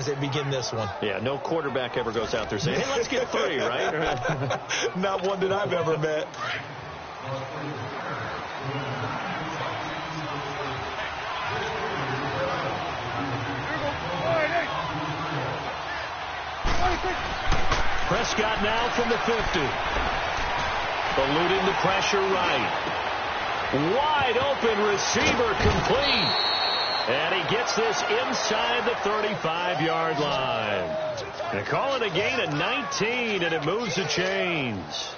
as they begin this one. Yeah, no quarterback ever goes out there saying, hey, let's get 3, right? Not one that I've ever met. Prescott now from the 50. Eluding the pressure right. Wide open receiver complete. And he gets this inside the 35-yard line. They call it a gain of 19, and it moves the chains.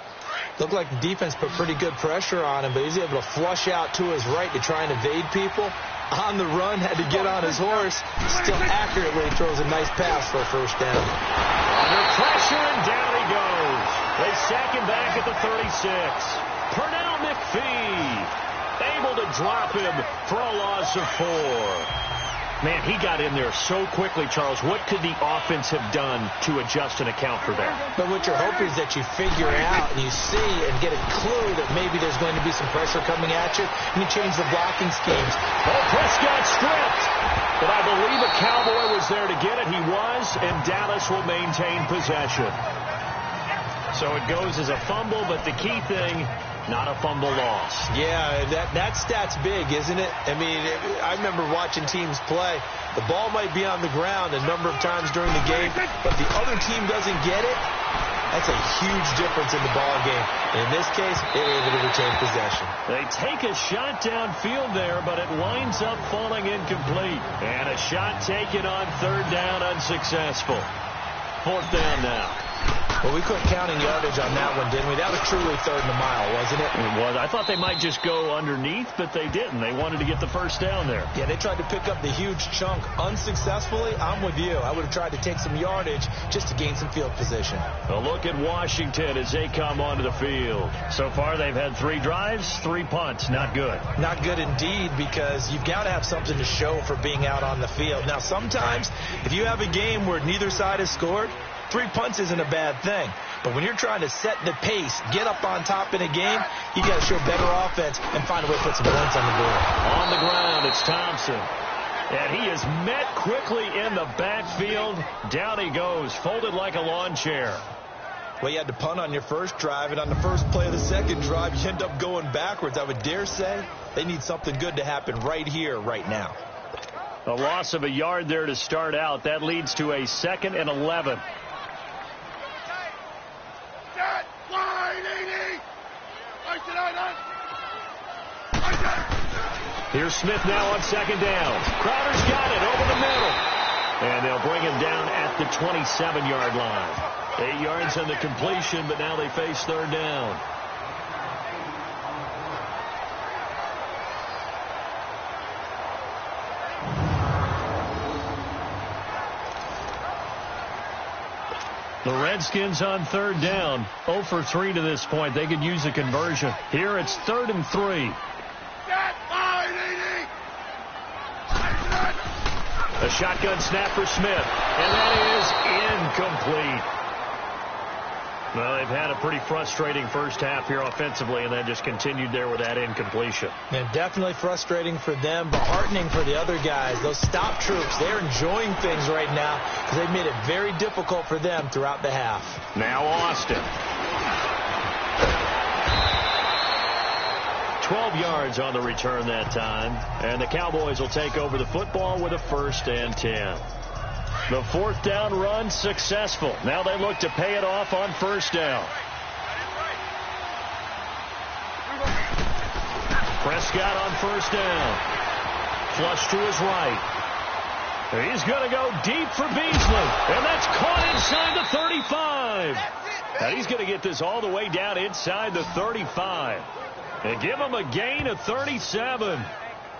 Looked like the defense put pretty good pressure on him, but he's able to flush out to his right to try and evade people. On the run, had to get on his horse. Still accurately throws a nice pass for a first down. Under pressure, and down he goes. They sack him back at the 36. Pernell McPhee able to drop him for a loss of 4. Man, he got in there so quickly, Charles. What could the offense have done to adjust and account for that? But what you're hoping is that you figure out and you see and get a clue that maybe there's going to be some pressure coming at you, and you change the blocking schemes. Oh, Prescott stripped. But I believe a Cowboy was there to get it. He was, and Dallas will maintain possession. So it goes as a fumble, but the key thing, not a fumble loss. Yeah, that stat's big, isn't it? I mean, I remember watching teams play. The ball might be on the ground a number of times during the game, but the other team doesn't get it. That's a huge difference in the ball game. In this case, they're able to retain possession. They take a shot downfield there, but it winds up falling incomplete. And a shot taken on 3rd down, unsuccessful. 4th down now. Well, we quit counting yardage on that one, didn't we? That was truly 3rd and a mile, wasn't it? It was. I thought they might just go underneath, but they didn't. They wanted to get the first down there. Yeah, they tried to pick up the huge chunk unsuccessfully. I'm with you. I would have tried to take some yardage just to gain some field position. A look at Washington as they come onto the field. So far, they've had 3 drives, 3 punts. Not good. Not good indeed, because you've got to have something to show for being out on the field. Now, sometimes, if you have a game where neither side has scored, 3 punts isn't a bad thing. But when you're trying to set the pace, get up on top in a game, you got to show better offense and find a way to put some points on the board. On the ground, it's Thompson. And he is met quickly in the backfield. Down he goes, folded like a lawn chair. Well, you had to punt on your first drive, and on the first play of the second drive, you end up going backwards. I would dare say they need something good to happen right here, right now. A loss of a yard there to start out. That leads to a 2nd and 11. Here's Smith now on 2nd down. Crowder's got it over the middle. And they'll bring him down at the 27-yard line. 8 yards on the completion, but now they face 3rd down. The Redskins on 3rd down. 0 for 3 to this point. They could use a conversion. Here it's 3rd and 3. A shotgun snap for Smith. And that is incomplete. Well, they've had a pretty frustrating first half here offensively, and then just continued there with that incompletion. And definitely frustrating for them, but heartening for the other guys. Those stop troops, they're enjoying things right now because they've made it very difficult for them throughout the half. Now Austin. 12 yards on the return that time. And the Cowboys will take over the football with a 1st and 10. The 4th down run successful. Now they look to pay it off on 1st down. Prescott on 1st down. Flush to his right. He's going to go deep for Beasley. And that's caught inside the 35. And he's going to get this all the way down inside the 35. And give him a gain of 37.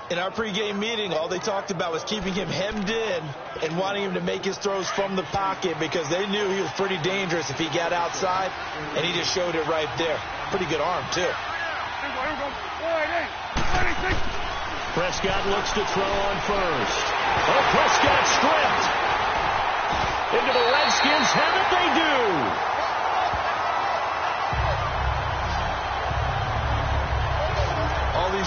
In our pregame meeting, all they talked about was keeping him hemmed in and wanting him to make his throws from the pocket because they knew he was pretty dangerous if he got outside, and he just showed it right there. Pretty good arm, too. Prescott looks to throw on 1st. Oh, Prescott stripped. Into the Redskins have it, they do.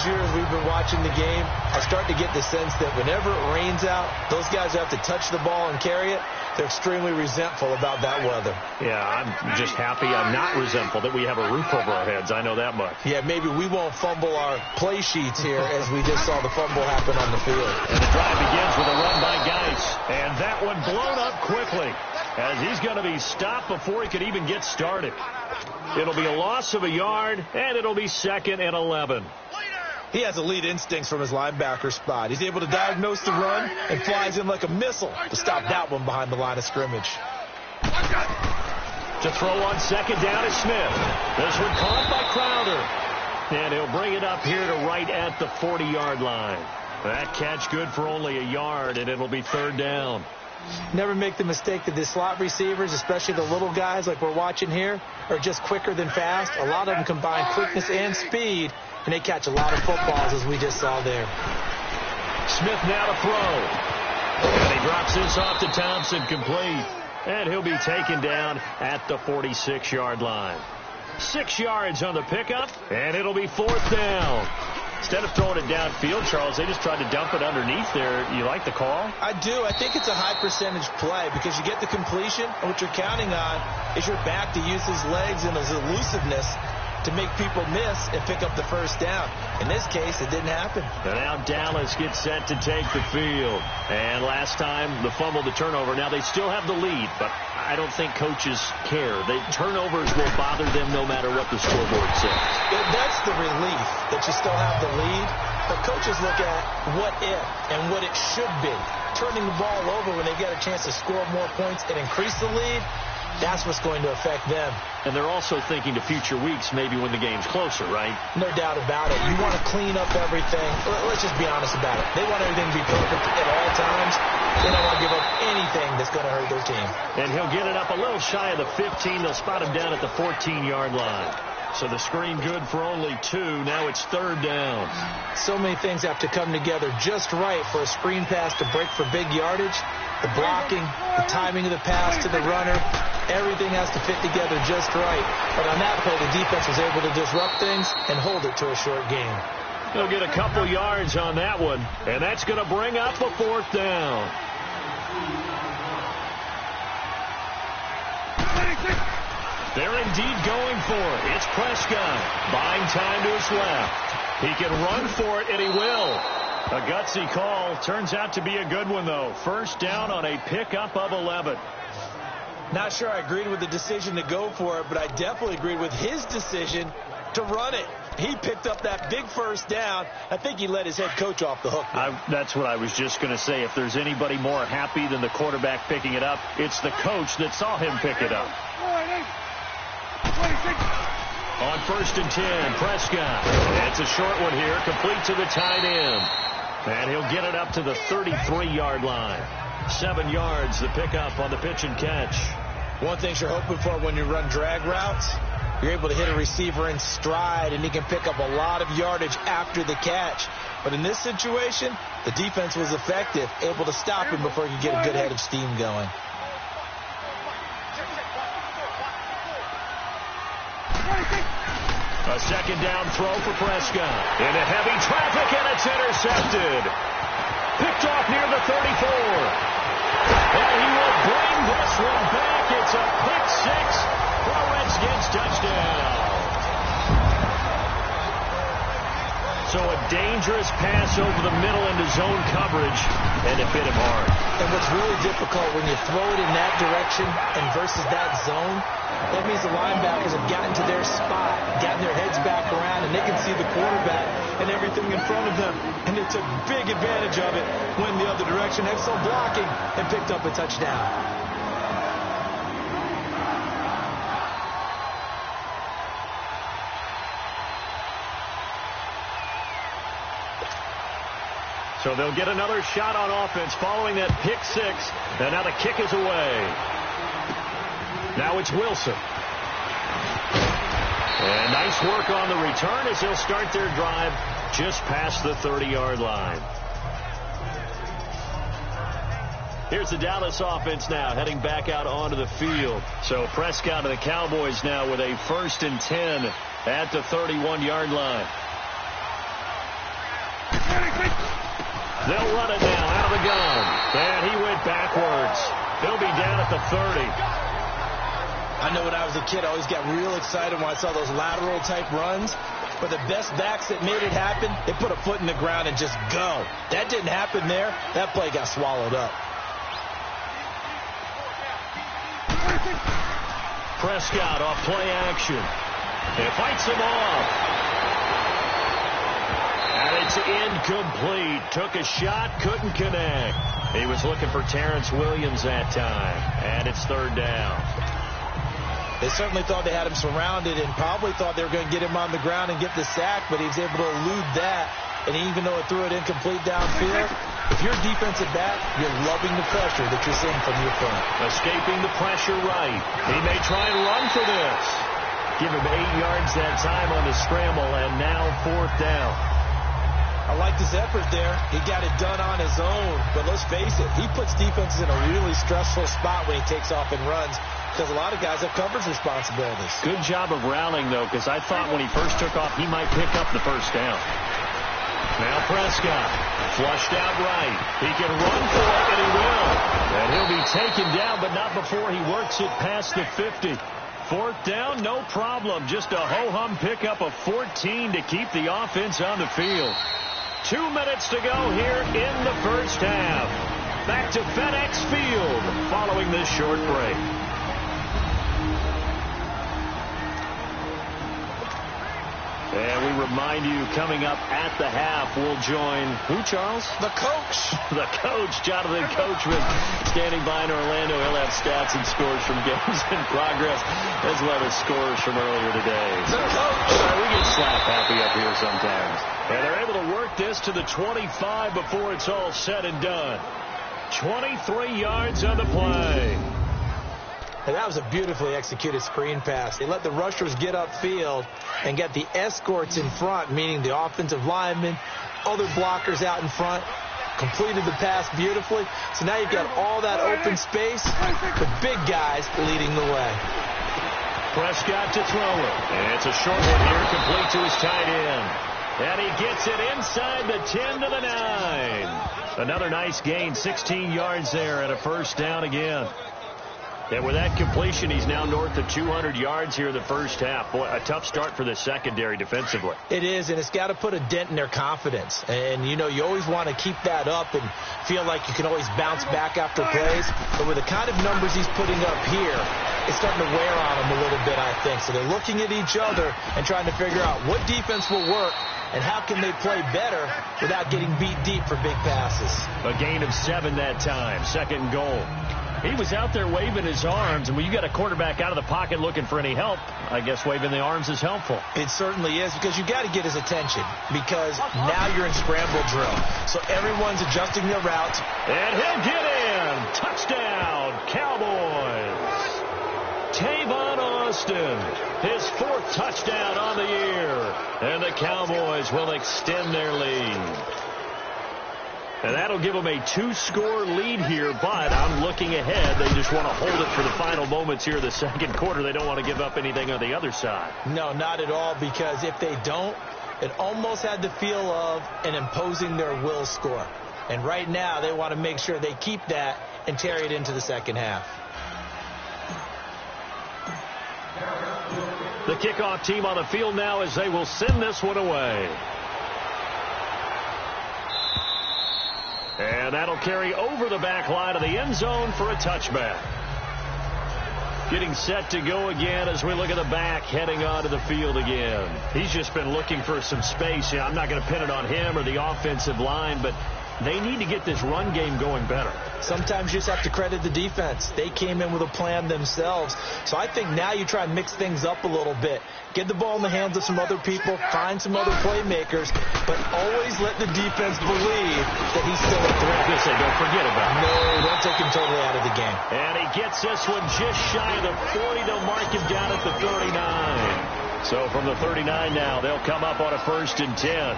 these years we've been watching the game, I start to get the sense that whenever it rains out, those guys who have to touch the ball and carry it, they're extremely resentful about that weather. Yeah, I'm just happy I'm not resentful that we have a roof over our heads. I know that much. Yeah, maybe we won't fumble our play sheets here as we just saw the fumble happen on the field. And the drive begins with a run by Geis. And that one blown up quickly as he's going to be stopped before he could even get started. It'll be a loss of a yard, and it'll be 2nd and 11. He has elite instincts from his linebacker spot. He's able to diagnose the run and flies in like a missile to stop that one behind the line of scrimmage. To throw on 2nd down is Smith. This one caught by Crowder. And he'll bring it up here to right at the 40-yard line. That catch good for only a yard, and it'll be 3rd down. Never make the mistake that the slot receivers, especially the little guys like we're watching here, are just quicker than fast. A lot of them combine quickness and speed, and they catch a lot of footballs, as we just saw there. Smith now to throw. And he drops this off to Thompson, complete. And he'll be taken down at the 46-yard line. 6 yards on the pickup, and it'll be 4th down. Instead of throwing it downfield, Charles, they just tried to dump it underneath there. You like the call? I do. I think it's a high percentage play because you get the completion, and what you're counting on is your back to use his legs and his elusiveness to make people miss and pick up the 1st down. In this case, it didn't happen. And now Dallas gets set to take the field. And last time, the fumble, the turnover. Now, they still have the lead, but I don't think coaches care. The turnovers will bother them no matter what the scoreboard says. That's the relief that you still have the lead. But coaches look at what if and what it should be. Turning the ball over when they get a chance to score more points and increase the lead, that's what's going to affect them. And they're also thinking to future weeks, maybe when the game's closer, right? No doubt about it. You want to clean up everything. Let's just be honest about it. They want everything to be perfect at all times. They don't want to give up anything that's going to hurt their team. And he'll get it up a little shy of the 15. They'll spot him down at the 14-yard line. So the screen good for only 2. Now it's 3rd down. So many things have to come together just right for a screen pass to break for big yardage. The blocking, the timing of the pass to the runner, everything has to fit together just right. But on that play, the defense was able to disrupt things and hold it to a short game. They'll get a couple yards on that one, and that's going to bring up a 4th down. They're indeed going for it. It's Prescott buying time to his left. He can run for it, and he will. A gutsy call. Turns out to be a good one, though. 1st down on a pickup of 11. Not sure I agreed with the decision to go for it, but I definitely agreed with his decision to run it. He picked up that big 1st down. I think he let his head coach off the hook. That's what I was just going to say. If there's anybody more happy than the quarterback picking it up, it's the coach that saw him pick it up. On 1st and 10, Prescott. It's a short one here, complete to the tight end. And he'll get it up to the 33-yard line. 7 yards, the pickup on the pitch and catch. One thing you're hoping for when you run drag routes, you're able to hit a receiver in stride, and he can pick up a lot of yardage after the catch. But in this situation, the defense was effective, able to stop him before he could get a good head of steam going. A 2nd down throw for Prescott. Into heavy traffic, and it's intercepted. Picked off near the 34. And he will bring this one back. It's a pick 6 for a Redskins touchdown. So a dangerous pass over the middle into zone coverage, and it hit him hard. And what's really difficult when you throw it in that direction and versus that zone, that means the linebackers have gotten to their spot, gotten their heads back around, and they can see the quarterback and everything in front of them. And they took big advantage of it, went the other direction, excellent blocking, and picked up a touchdown. So they'll get another shot on offense following that pick 6. And now the kick is away. Now it's Wilson. And nice work on the return as they'll start their drive just past the 30-yard line. Here's the Dallas offense now heading back out onto the field. So Prescott and the Cowboys now with a 1st and 10 at the 31-yard line. They'll run it now out of the gun. And he went backwards. He'll be down at the 30. I know when I was a kid, I always got real excited when I saw those lateral-type runs. But the best backs that made it happen, they put a foot in the ground and just go. That didn't happen there. That play got swallowed up. Prescott off play action. He fights him off. And it's incomplete. Took a shot, couldn't connect. He was looking for Terrence Williams that time. And it's third down. They certainly thought they had him surrounded and probably thought they were going to get him on the ground and get the sack, but he was able to elude that. And even though it threw it incomplete downfield, if you're defensive back, you're loving the pressure that you're seeing from your opponent. Escaping the pressure right. He may try and run for this. Give him 8 yards that time on the scramble, and now fourth down. I like his effort there. He got it done on his own. But let's face it, he puts defenses in a really stressful spot when he takes off and runs, because a lot of guys have coverage responsibilities. Good job of rallying, though, because I thought when he first took off, he might pick up the first down. Now Prescott, flushed out right. He can run for it, and he will. And he'll be taken down, but not before he works it past the 50. Fourth down, no problem. Just a ho-hum pickup of 14 to keep the offense on the field. 2 minutes to go here in the first half. Back to FedEx Field following this short break. And we remind you, coming up at the half, we'll join who, Charles? The coach. The coach, Jonathan Coachman, standing by in Orlando. He'll have stats and scores from games in progress, as well as scores from earlier today. The coach. We get slap happy up here sometimes. And they're able to work this to the 25 before it's all said and done. 23 yards on the play. And that was a beautifully executed screen pass. They let the rushers get upfield and get the escorts in front, meaning the offensive linemen, other blockers out in front, completed the pass beautifully. So now you've got all that open space, the big guys leading the way. Prescott to throw it. And it's a short one here, complete to his tight end. And he gets it inside the 10 to the 9. Another nice gain, 16 yards there, and a first down again. And with that completion, he's now north of 200 yards here in the first half. Boy, a tough start for the secondary defensively. It is, and it's got to put a dent in their confidence. And, you know, you always want to keep that up and feel like you can always bounce back after plays. But with the kind of numbers he's putting up here, it's starting to wear on them a little bit, I think. So they're looking at each other and trying to figure out what defense will work and how can they play better without getting beat deep for big passes. A gain of 7 that time, second and goal. He was out there waving his arms, and when you got a quarterback out of the pocket looking for any help, I guess waving the arms is helpful. It certainly is, because you got to get his attention, because now you're in scramble drill. So everyone's adjusting their routes. And he'll get in. Touchdown, Cowboys. Tavon Austin, his 4th touchdown on the year. And the Cowboys will extend their lead. And that'll give them a 2-score lead here, but I'm looking ahead. They just want to hold it for the final moments here of the second quarter. They don't want to give up anything on the other side. No, not at all, because if they don't, it almost had the feel of an imposing their will score. And right now, they want to make sure they keep that and carry it into the second half. The kickoff team on the field now as they will send this one away. And that'll carry over the back line of the end zone for a touchback. Getting set to go again as we look at the back heading onto the field again. He's just been looking for some space. Yeah, I'm not going to pin it on him or the offensive line, but they need to get this run game going better. Sometimes you just have to credit the defense. They came in with a plan themselves. So I think now you try and mix things up a little bit. Get the ball in the hands of some other people, find some other playmakers, but always let the defense believe that he's still a threat. Don't forget about it. No, don't take him totally out of the game. And he gets this one just shy of the 40. They'll mark him down at the 39. So from the 39 now, they'll come up on a 1st and 10.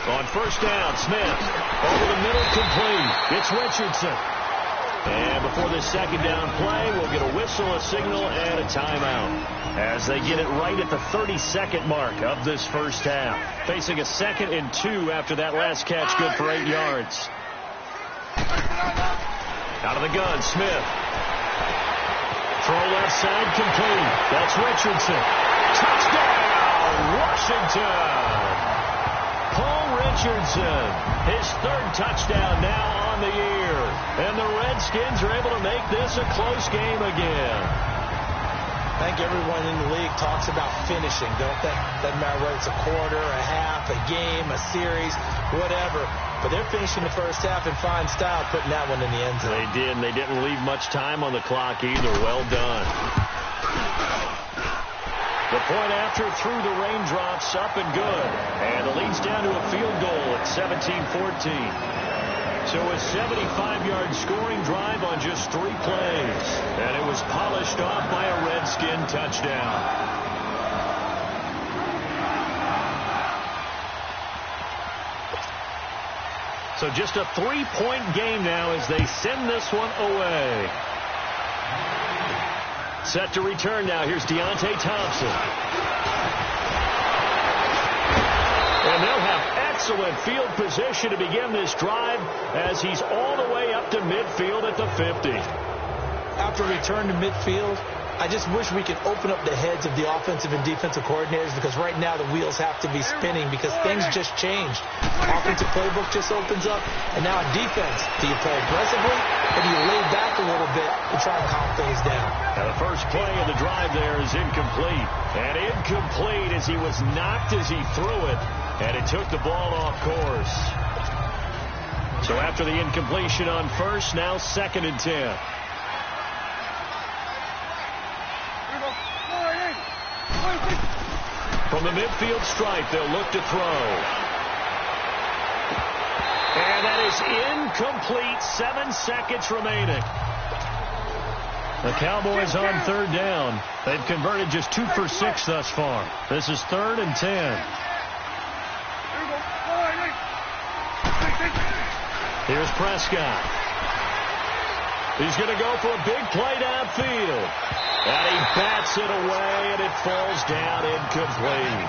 On 1st down, Smith over the middle, complete. It's Richardson. And before this second down play, we'll get a whistle, a signal, and a timeout as they get it right at the 30-second mark of this first half. Facing a 2nd and 2 after that last catch, good for 8 yards. Out of the gun, Smith. Throw left side, complete. That's Richardson. Touchdown, Washington. Paul Richardson, his 3rd touchdown now on the year. And the Redskins are able to make this a close game again. I think everyone in the league talks about finishing, don't they? Doesn't matter whether it's a quarter, a half, a game, a series, whatever. But they're finishing the first half in fine style, putting that one in the end zone. They did, and they didn't leave much time on the clock either. Well done. The point after through the raindrops, up and good. And it leads down to a field goal at 17-14. So a 75-yard scoring drive on just 3 plays. And it was polished off by a Redskin touchdown. So just a 3-point game now as they send this one away. Set to return now. Here's Deontay Thompson. And they'll have excellent field position to begin this drive as he's all the way up to midfield at the 50. After return to midfield, I just wish we could open up the heads of the offensive and defensive coordinators, because right now the wheels have to be spinning because things just changed. Offensive playbook just opens up, and now in defense, do you play aggressively or do you lay back a little bit and try and calm things down? Now the first play of the drive there is incomplete. And incomplete as he was knocked as he threw it, and it took the ball off course. So after the incompletion on first, now 2nd and 10. From the midfield stripe, they'll look to throw. And that is incomplete. 7 seconds remaining. The Cowboys on 3rd down. They've converted just 2 for 6 thus far. This is 3rd and 10. Here's Prescott. He's going to go for a big play downfield. And he bats it away, and it falls down incomplete.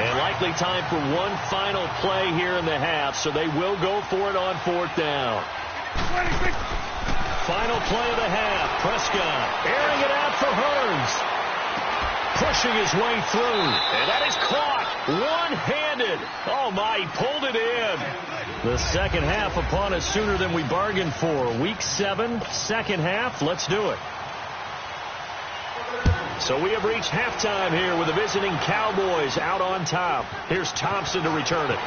And likely time for one final play here in the half, so they will go for it on 4th down. Final play of the half. Prescott airing it out for Hearns. Pushing his way through. And that is caught one-handed. Oh, my, he pulled it in. The second half upon us sooner than we bargained for. Week 7, second half. Let's do it. So we have reached halftime here with the visiting Cowboys out on top. Here's Thompson to return it.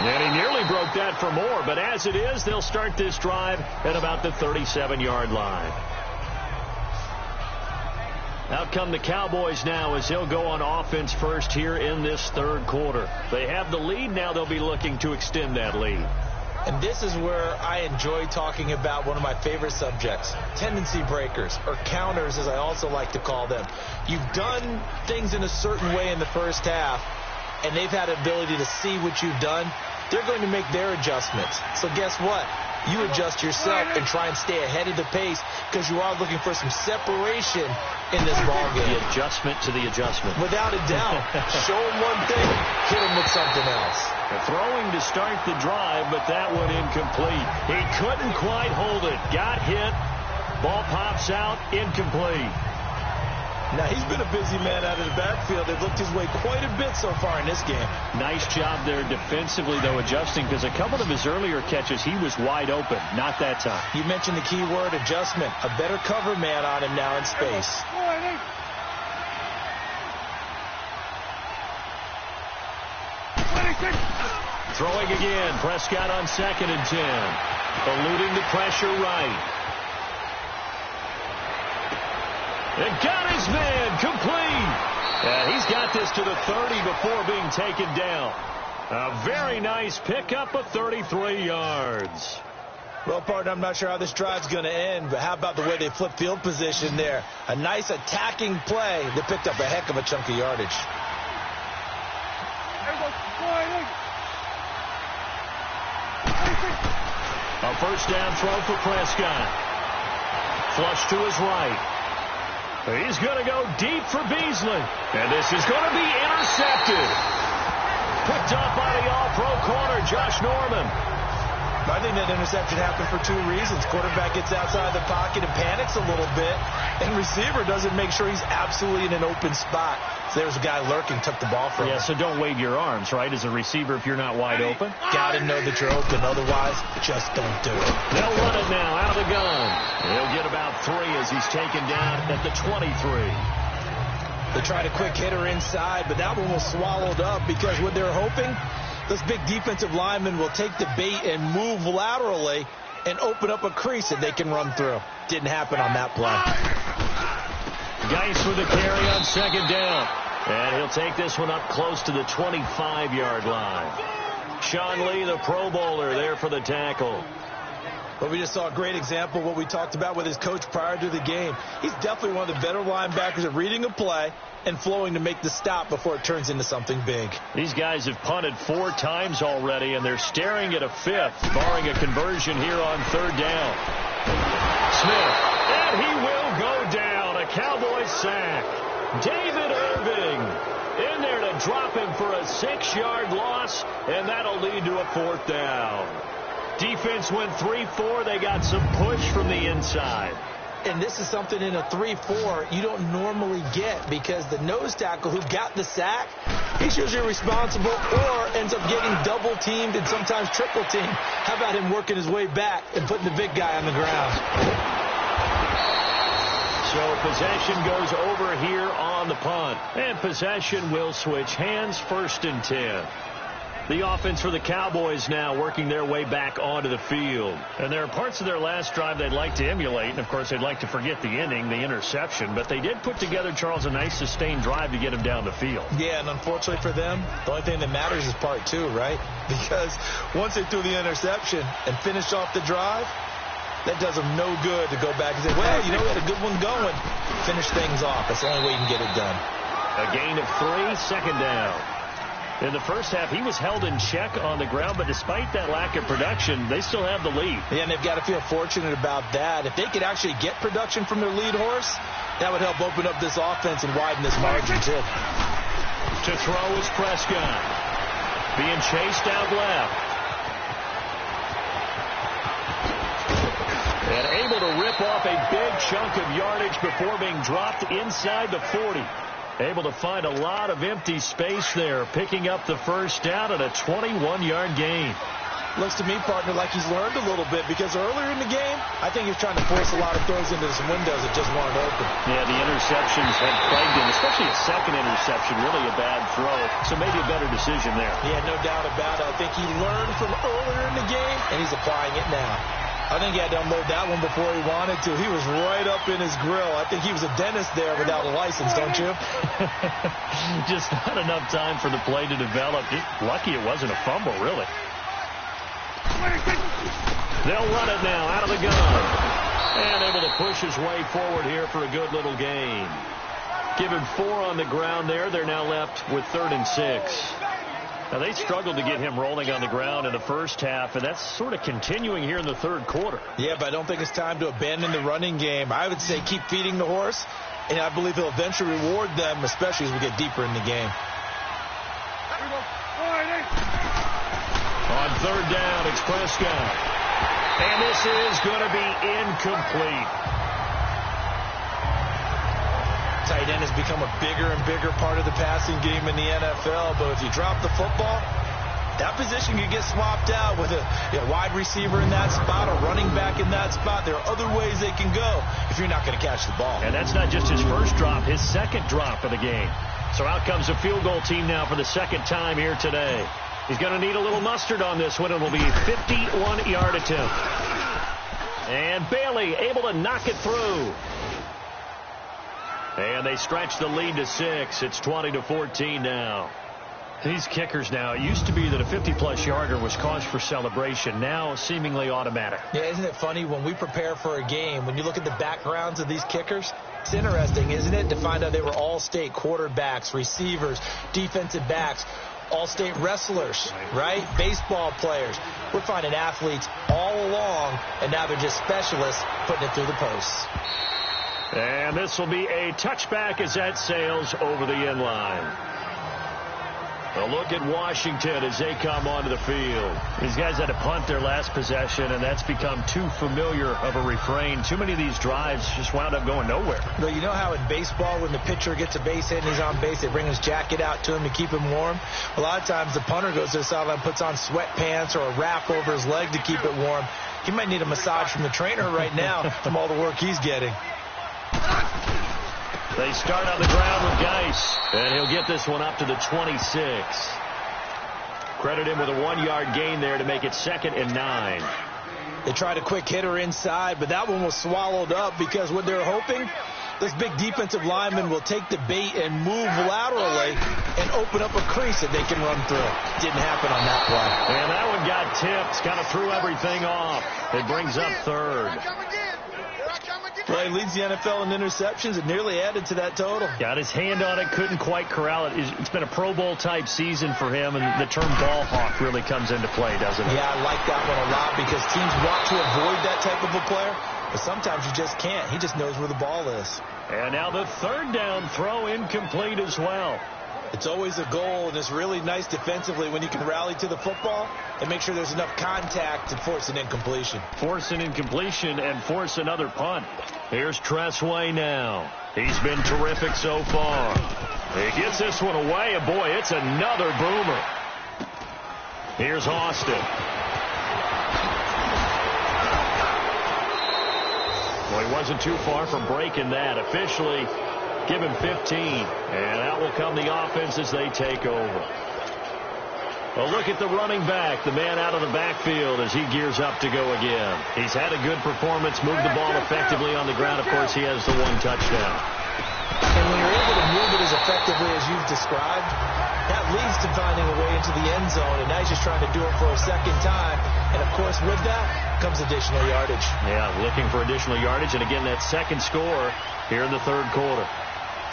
And he nearly broke that for more, but as it is, they'll start this drive at about the 37-yard line. Out come the Cowboys now as they'll go on offense first here in this 3rd quarter. They have the lead. Now they'll be looking to extend that lead. And this is where I enjoy talking about one of my favorite subjects, tendency breakers, or counters as I also like to call them. You've done things in a certain way in the first half, and they've had the ability to see what you've done. They're going to make their adjustments. So guess what? You adjust yourself and try and stay ahead of the pace because you are looking for some separation in this ballgame. The adjustment to the adjustment. Without a doubt. Show them one thing, hit them with something else. Throwing to start the drive, but that one incomplete. He couldn't quite hold it. Got hit. Ball pops out. Incomplete. Now, he's been a busy man out of the backfield. They've looked his way quite a bit so far in this game. Nice job there defensively, though, adjusting, because a couple of his earlier catches, he was wide open. Not that time. You mentioned the key word, adjustment. A better cover man on him now in space. Throwing again. Prescott on 2nd and 10. Eluding the pressure right. And got his man complete. And he's got this to the 30 before being taken down. A very nice pickup of 33 yards. Well, partner, I'm not sure how this drive's going to end, but how about the way they flip field position there? A nice attacking play that picked up a heck of a chunk of yardage. first down throw for Prescott. Flush to his right. He's going to go deep for Beasley. And this is going to be intercepted. Picked up by the all-pro corner, Josh Norman. I think that interception happened for two reasons. Quarterback gets outside the pocket and panics a little bit, and receiver doesn't make sure he's absolutely in an open spot. So there's a guy lurking, took the ball from him. Yeah, so don't wave your arms, right, as a receiver if you're not wide open. Got to know that you're open. Otherwise, just don't do it. They'll run it now out of the gun. He'll get about 3 as he's taken down at the 23. They tried a quick hitter inside, but that one was swallowed up because what they're hoping, this big defensive lineman will take the bait and move laterally and open up a crease that they can run through. Didn't happen on that play. Geis with the carry on second down. And he'll take this one up close to the 25-yard line. Sean Lee, the Pro Bowler, there for the tackle. But we just saw a great example of what we talked about with his coach prior to the game. He's definitely one of the better linebackers at reading a play and flowing to make the stop before it turns into something big. These guys have punted 4 times already, and they're staring at a 5th, barring a conversion here on third down. Smith, and he will go down. A Cowboys sack. David Irving in there to drop him for a 6-yard loss, and that'll lead to a 4th down. Defense went 3-4. They got some push from the inside. And this is something in a 3-4 you don't normally get because the nose tackle who got the sack, he's usually responsible or ends up getting double-teamed and sometimes triple-teamed. How about him working his way back and putting the big guy on the ground? So possession goes over here on the punt. And possession will switch hands, 1st and 10. The offense for the Cowboys now working their way back onto the field. And there are parts of their last drive they'd like to emulate. And, of course, they'd like to forget the inning, the interception. But they did put together, Charles, a nice sustained drive to get him down the field. Yeah, and unfortunately for them, the only thing that matters is part 2, right? Because once they threw the interception and finished off the drive, that does them no good to go back and say, well, you know, we had a good one going. Finish things off. That's the only way you can get it done. A gain of 3, second down. In the first half, he was held in check on the ground, but despite that lack of production, they still have the lead. Yeah, and they've got to feel fortunate about that. If they could actually get production from their lead horse, that would help open up this offense and widen this margin, too. To throw is Prescott. Being chased out left. And able to rip off a big chunk of yardage before being dropped inside the 40. Able to find a lot of empty space there, picking up the first down at a 21-yard gain. Looks to me, partner, like he's learned a little bit because earlier in the game, I think he was trying to force a lot of throws into some windows that just weren't open. Yeah, the interceptions have plagued him, especially a second interception, really a bad throw. So maybe a better decision there. Yeah, no doubt about it. I think he learned from earlier in the game, and he's applying it now. I think he had to unload that one before he wanted to. He was right up in his grill. I think he was a dentist there without a license, don't you? Just not enough time for the play to develop. Just lucky it wasn't a fumble, really. They'll run it now out of the gun. And able to push his way forward here for a good little gain. Given 4 on the ground there. They're now left with 3rd and 6. Now, they struggled to get him rolling on the ground in the first half, and that's sort of continuing here in the third quarter. Yeah, but I don't think it's time to abandon the running game. I would say keep feeding the horse, and I believe he'll eventually reward them, especially as we get deeper in the game. On third down, it's Prescott. And this is going to be incomplete. Tight end has become a bigger and bigger part of the passing game in the NFL, but if you drop the football, that position could get swapped out with a wide receiver in that spot, a running back in that spot. There are other ways they can go if you're not going to catch the ball. And that's not just his first drop, his second drop of the game. So out comes a field goal team now for the second time here today. He's going to need a little mustard on this one. It will be a 51-yard attempt. And Bailey able to knock it through. And they stretch the lead to 6. It's 20-14 now. These kickers now, it used to be that a 50-plus yarder was cause for celebration. Now seemingly automatic. Yeah, isn't it funny when we prepare for a game, when you look at the backgrounds of these kickers, it's interesting, isn't it, to find out they were all-state quarterbacks, receivers, defensive backs, all-state wrestlers, right? Baseball players. We're finding athletes all along, and now they're just specialists putting it through the posts. And this will be a touchback as that sails over the end line. A look at Washington as they come onto the field. These guys had to punt their last possession, and that's become too familiar of a refrain. Too many of these drives just wound up going nowhere. Well, you know how in baseball, when the pitcher gets a base hit and he's on base, they bring his jacket out to him to keep him warm? A lot of times the punter goes to the sideline, puts on sweatpants or a wrap over his leg to keep it warm. He might need a massage from the trainer right now from all the work he's getting. They start on the ground with Geis, and he'll get this one up to the 26. Credit him with a 1-yard gain there to make it 2nd and 9. They tried a quick hitter inside, but that one was swallowed up because what they're hoping, this big defensive lineman will take the bait and move laterally and open up a crease that they can run through. Didn't happen on that play. And that one got tipped, kind of threw everything off. It brings up 3rd. Well, he leads the NFL in interceptions and nearly added to that total. Got his hand on it, couldn't quite corral it. It's been a Pro Bowl-type season for him, and the term ball hawk really comes into play, doesn't it? Yeah, I like that one a lot because teams want to avoid that type of a player, but sometimes you just can't. He just knows where the ball is. And now the 3rd down throw incomplete as well. It's always a goal, and it's really nice defensively when you can rally to the football and make sure there's enough contact to force an incompletion. Force an incompletion and force another punt. Here's Tressway now. He's been terrific so far. He gets this one away, and boy, it's another boomer. Here's Austin. Well, he wasn't too far from breaking that. Officially, give him 15. And out will come the offense as they take over. Well, look at the running back, the man out of the backfield as he gears up to go again. He's had a good performance, moved the ball effectively on the ground. Of course, he has the 1 touchdown. And when you're able to move it as effectively as you've described, that leads to finding a way into the end zone. And now he's just trying to do it for a second time. And, of course, with that comes additional yardage. Yeah, looking for additional yardage. And, again, that second score here in the 3rd quarter.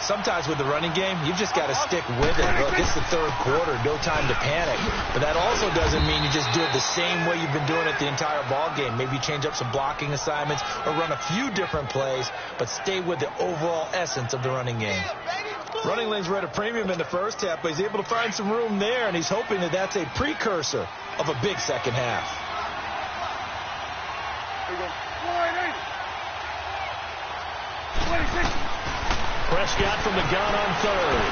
Sometimes with the running game, you've just got to stick with it. Look, it's the 3rd quarter, no time to panic. But that also doesn't mean you just do it the same way you've been doing it the entire ball game. Maybe change up some blocking assignments or run a few different plays, but stay with the overall essence of the running game. Running lanes were at a premium in the first half, but he's able to find some room there, and he's hoping that that's a precursor of a big second half. Prescott from the gun on 3rd.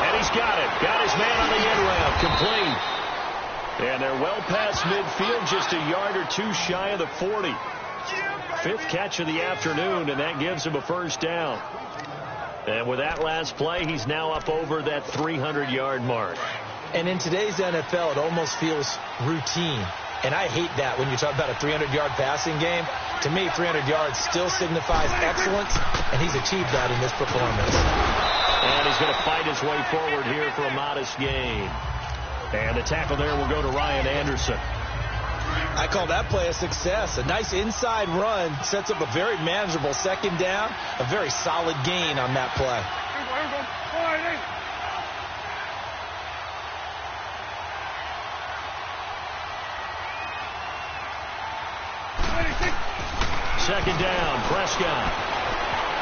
And he's got it. Got his man on the end route. Complete. And they're well past midfield, just a yard or 2 shy of the 40. 5th catch of the afternoon, and that gives him a 1st down. And with that last play, he's now up over that 300-yard mark. And in today's NFL, it almost feels routine. And I hate that when you talk about a 300-yard passing game. To me, 300 yards still signifies excellence, and he's achieved that in this performance. And he's going to fight his way forward here for a modest gain. And the tackle there will go to Ryan Anderson. I call that play a success. A nice inside run sets up a very manageable 2nd down. A very solid gain on that play. Second down, Prescott.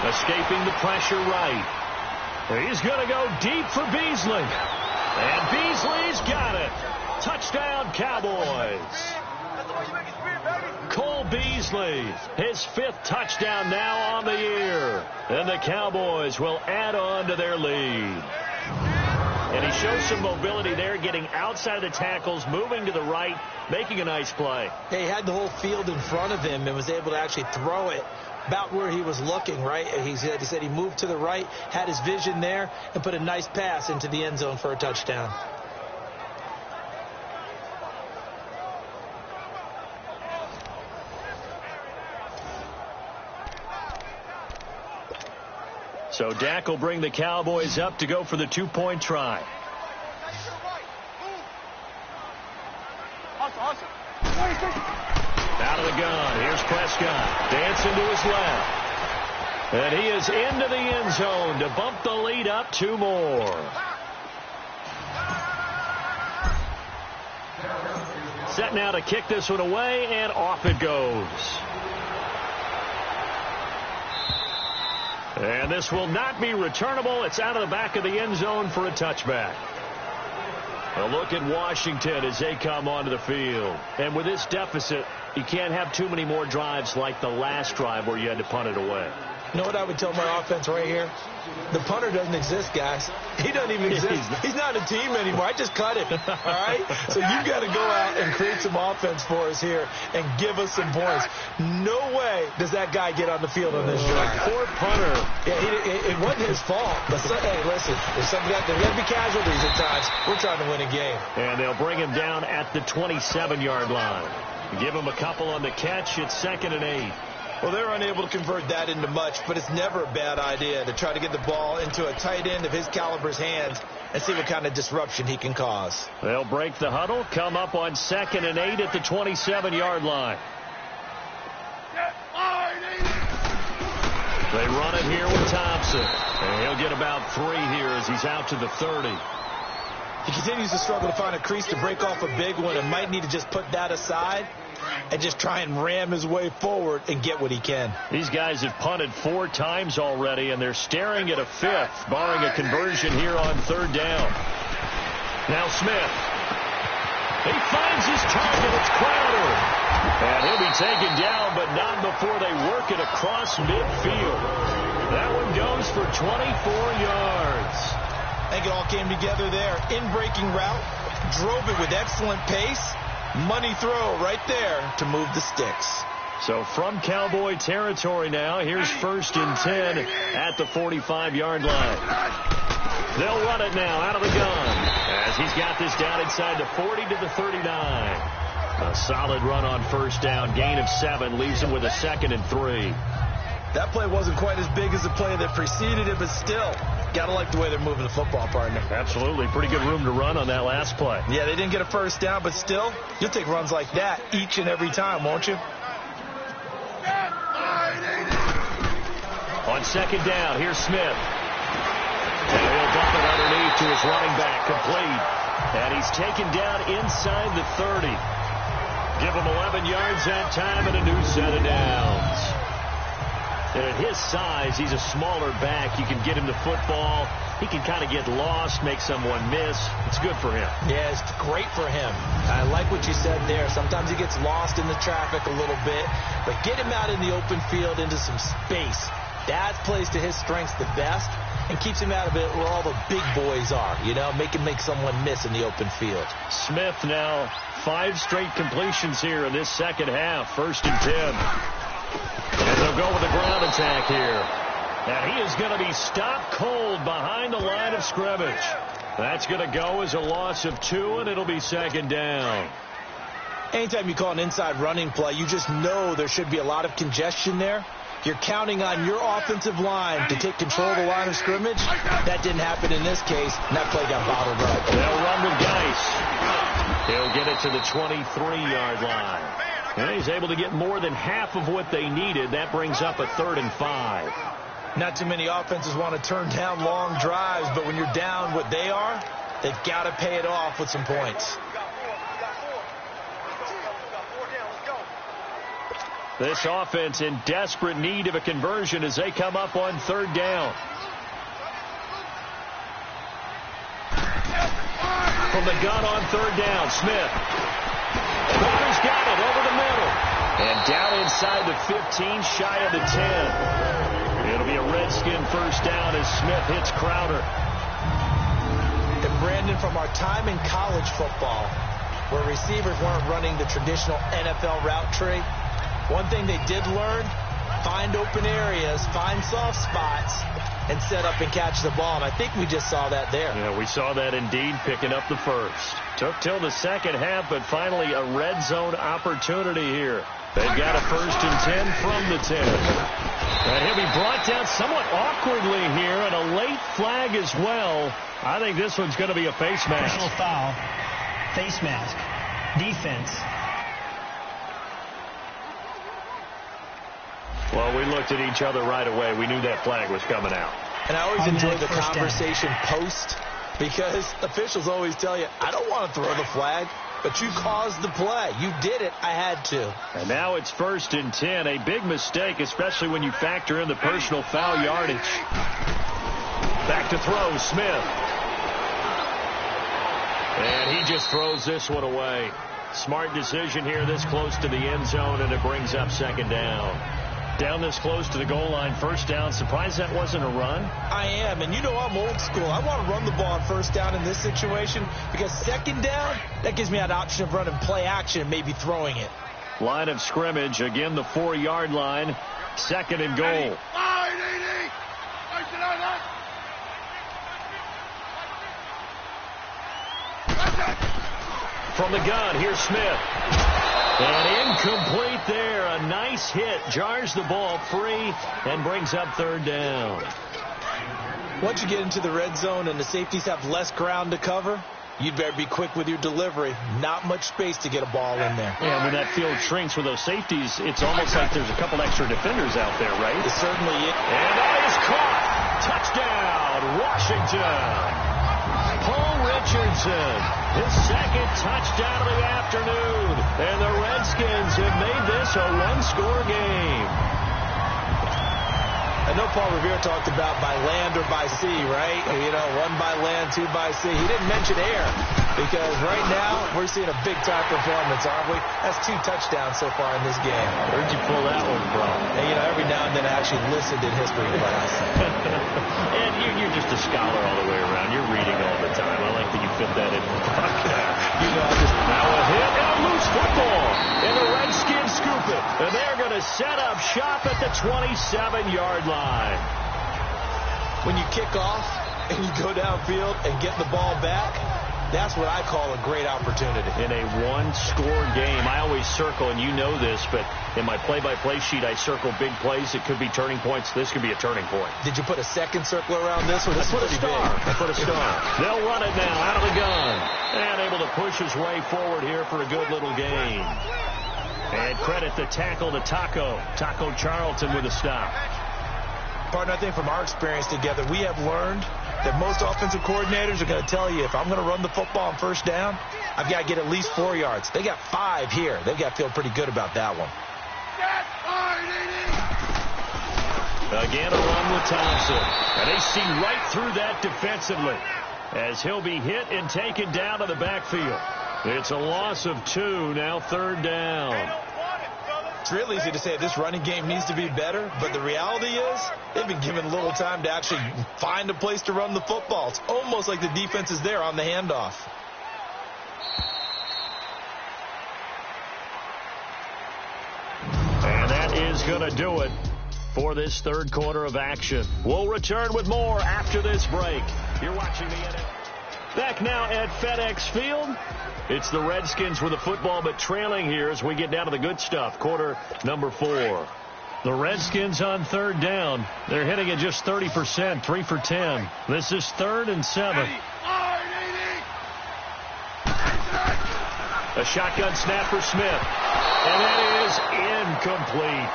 Escaping the pressure right. He's going to go deep for Beasley. And Beasley's got it. Touchdown, Cowboys. Cole Beasley, his 5th touchdown now on the year. And the Cowboys will add on to their lead. And he shows some mobility there, getting outside of the tackles, moving to the right, making a nice play. He had the whole field in front of him and was able to actually throw it about where he was looking, right? He said he moved to the right, had his vision there, and put a nice pass into the end zone for a touchdown. So Dak will bring the Cowboys up to go for the 2-point try. Out of the gun. Here's Prescott. Dancing to his left. And he is into the end zone to bump the lead up 2 more. set now to kick this one away, and off it goes. And this will not be returnable. It's out of the back of the end zone for a touchback. A look at Washington as they come onto the field. And with this deficit, you can't have too many more drives like the last drive where you had to punt it away. You know what I would tell my offense right here? The punter doesn't exist, guys. He doesn't even exist. He's not a team anymore. I just cut him, all right? So you've got to go out and create some offense for us here and give us some points. No way does that guy get on the field on this drive. Poor punter. Yeah, it wasn't his fault. But, hey, listen, there's going to be casualties at times. We're trying to win a game. And they'll bring him down at the 27-yard line. Give him a couple on the catch. It's 2nd and 8. Well, they're unable to convert that into much, but it's never a bad idea to try to get the ball into a tight end of his caliber's hands and see what kind of disruption he can cause. They'll break the huddle, come up on 2nd and 8 at the 27-yard line. They run it here with Thompson. And he'll get about 3 here as he's out to the 30. He continues to struggle to find a crease to break off a big one and might need to just put that aside and just try and ram his way forward and get what he can. These guys have punted 4 times already, and they're staring at a 5th, barring a conversion here on 3rd down. Now Smith. He finds his target. It's Crowder. And he'll be taken down, but not before they work it across midfield. That one goes for 24 yards. I think it all came together there. In-breaking route, drove it with excellent pace. Money throw right there to move the sticks. So from Cowboy territory now, here's 1st and 10 at the 45-yard line. They'll run it now out of the gun as he's got this down inside the 40 to the 39. A solid run on 1st down, gain of 7, leaves him with a 2nd and 3. That play wasn't quite as big as the play that preceded it, but still, got to like the way they're moving the football, partner. Absolutely. Pretty good room to run on that last play. Yeah, they didn't get a 1st down, but still, you'll take runs like that each and every time, won't you? On 2nd down, here's Smith. And he'll dump it underneath to his running back, complete. And he's taken down inside the 30. Give him 11 yards that time and a new set of downs. And at his size, he's a smaller back. You can get him the football. He can kind of get lost, make someone miss. It's good for him. Yeah, it's great for him. I like what you said there. Sometimes he gets lost in the traffic a little bit, but get him out in the open field into some space. That plays to his strengths the best and keeps him out of it where all the big boys are, you know, make someone miss in the open field. Smith now 5 straight completions here in this second half. 1st and 10. And they'll go with the ground attack here. And he is going to be stopped cold behind the line of scrimmage. That's going to go as a loss of 2, and it'll be 2nd down. Anytime you call an inside running play, you just know there should be a lot of congestion there. You're counting on your offensive line to take control of the line of scrimmage. That didn't happen in this case, and that play got bottled up. They'll run with Geis. He'll get it to the 23-yard line. And he's able to get more than half of what they needed. That brings up a 3rd and 5. Not too many offenses want to turn down long drives, but when you're down what they are, they've got to pay it off with some points. This offense in desperate need of a conversion as they come up on 3rd down. From the gun on 3rd down, Smith. Crowder's got it over the middle. And down inside the 15, shy of the 10. It'll be a Redskin 1st down as Smith hits Crowder. And Brandon, from our time in college football, where receivers weren't running the traditional NFL route tree, one thing they did learn, find open areas, find soft spots, and set up and catch the ball. And I think we just saw that there. Yeah, we saw that indeed, picking up the 1st. Took till the second half, but finally a red zone opportunity here. They've got a 1st and 10 from the 10. And he'll be brought down somewhat awkwardly here, and a late flag as well. I think this one's going to be a face mask. Personal foul, face mask, defense. Well, we looked at each other right away. We knew that flag was coming out. And I always enjoy the conversation post, because officials always tell you, I don't want to throw the flag. but you caused the play. You did it. I had to. And now it's 1st and 10. A big mistake, especially when you factor in the personal foul yardage. Back to throw, Smith. And he just throws this one away. Smart decision here this close to the end zone, and it brings up 2nd down. Down this close to the goal line, 1st down. Surprised that wasn't a run? I am, and you know I'm old school. I want to run the ball on 1st down in this situation because 2nd down, that gives me that option of running play action and maybe throwing it. Line of scrimmage, again the 4-yard line, 2nd and goal. From the gun, here's Smith. And incomplete there. A nice hit. Jars the ball free and brings up 3rd down. Once you get into the red zone and the safeties have less ground to cover, you'd better be quick with your delivery. Not much space to get a ball in there. Yeah, when that field shrinks with those safeties, it's almost like there's a couple extra defenders out there, right? It certainly is. And that is caught. Touchdown, Washington. Paul Richardson, his 2nd touchdown of the afternoon. And the Redskins have made this a 1-score game. I know Paul Revere talked about by land or by sea, right? You know, 1 by land, 2 by sea. He didn't mention air because right now we're seeing a big-time performance, aren't we? That's 2 touchdowns so far in this game. Where'd you pull that one from? And, you know, every now and then I actually listened in history class. And you're just a scholar all the way around. You're reading all the time. I like that you fit that in the podcast. You know, now a hit and a loose football. And the Redskins scoop it. And they're going to set up shop at the 27-yard line. When you kick off and you go downfield and get the ball back, that's what I call a great opportunity. In a 1-score game, I always circle, and you know this, but in my play-by-play sheet, I circle big plays. It could be turning points. This could be a turning point. Did you put a 2nd circle around this one? I put a star. I put a star. They'll run it now out of the gun. And able to push his way forward here for a good little gain. And credit the tackle to Taco Charlton with a stop. Partner, I think from our experience together, we have learned that most offensive coordinators are going to tell you if I'm going to run the football on 1st down, I've got to get at least 4 yards. They got 5 here. They've got to feel pretty good about that one. Again, a run with Thompson. And they see right through that defensively as he'll be hit and taken down to the backfield. It's a loss of 2, now 3rd down. It's real easy to say this running game needs to be better, but the reality is they've been given little time to actually find a place to run the football. It's almost like the defense is there on the handoff. And that is going to do it for this 3rd quarter of action. We'll return with more after this break. You're watching the NFL. Back now at FedEx Field. It's the Redskins with the football, but trailing here as we get down to the good stuff. Quarter number 4. The Redskins on 3rd down. They're hitting at just 30%, 3 for 10. This is 3rd and 7. A shotgun snap for Smith. And that is incomplete.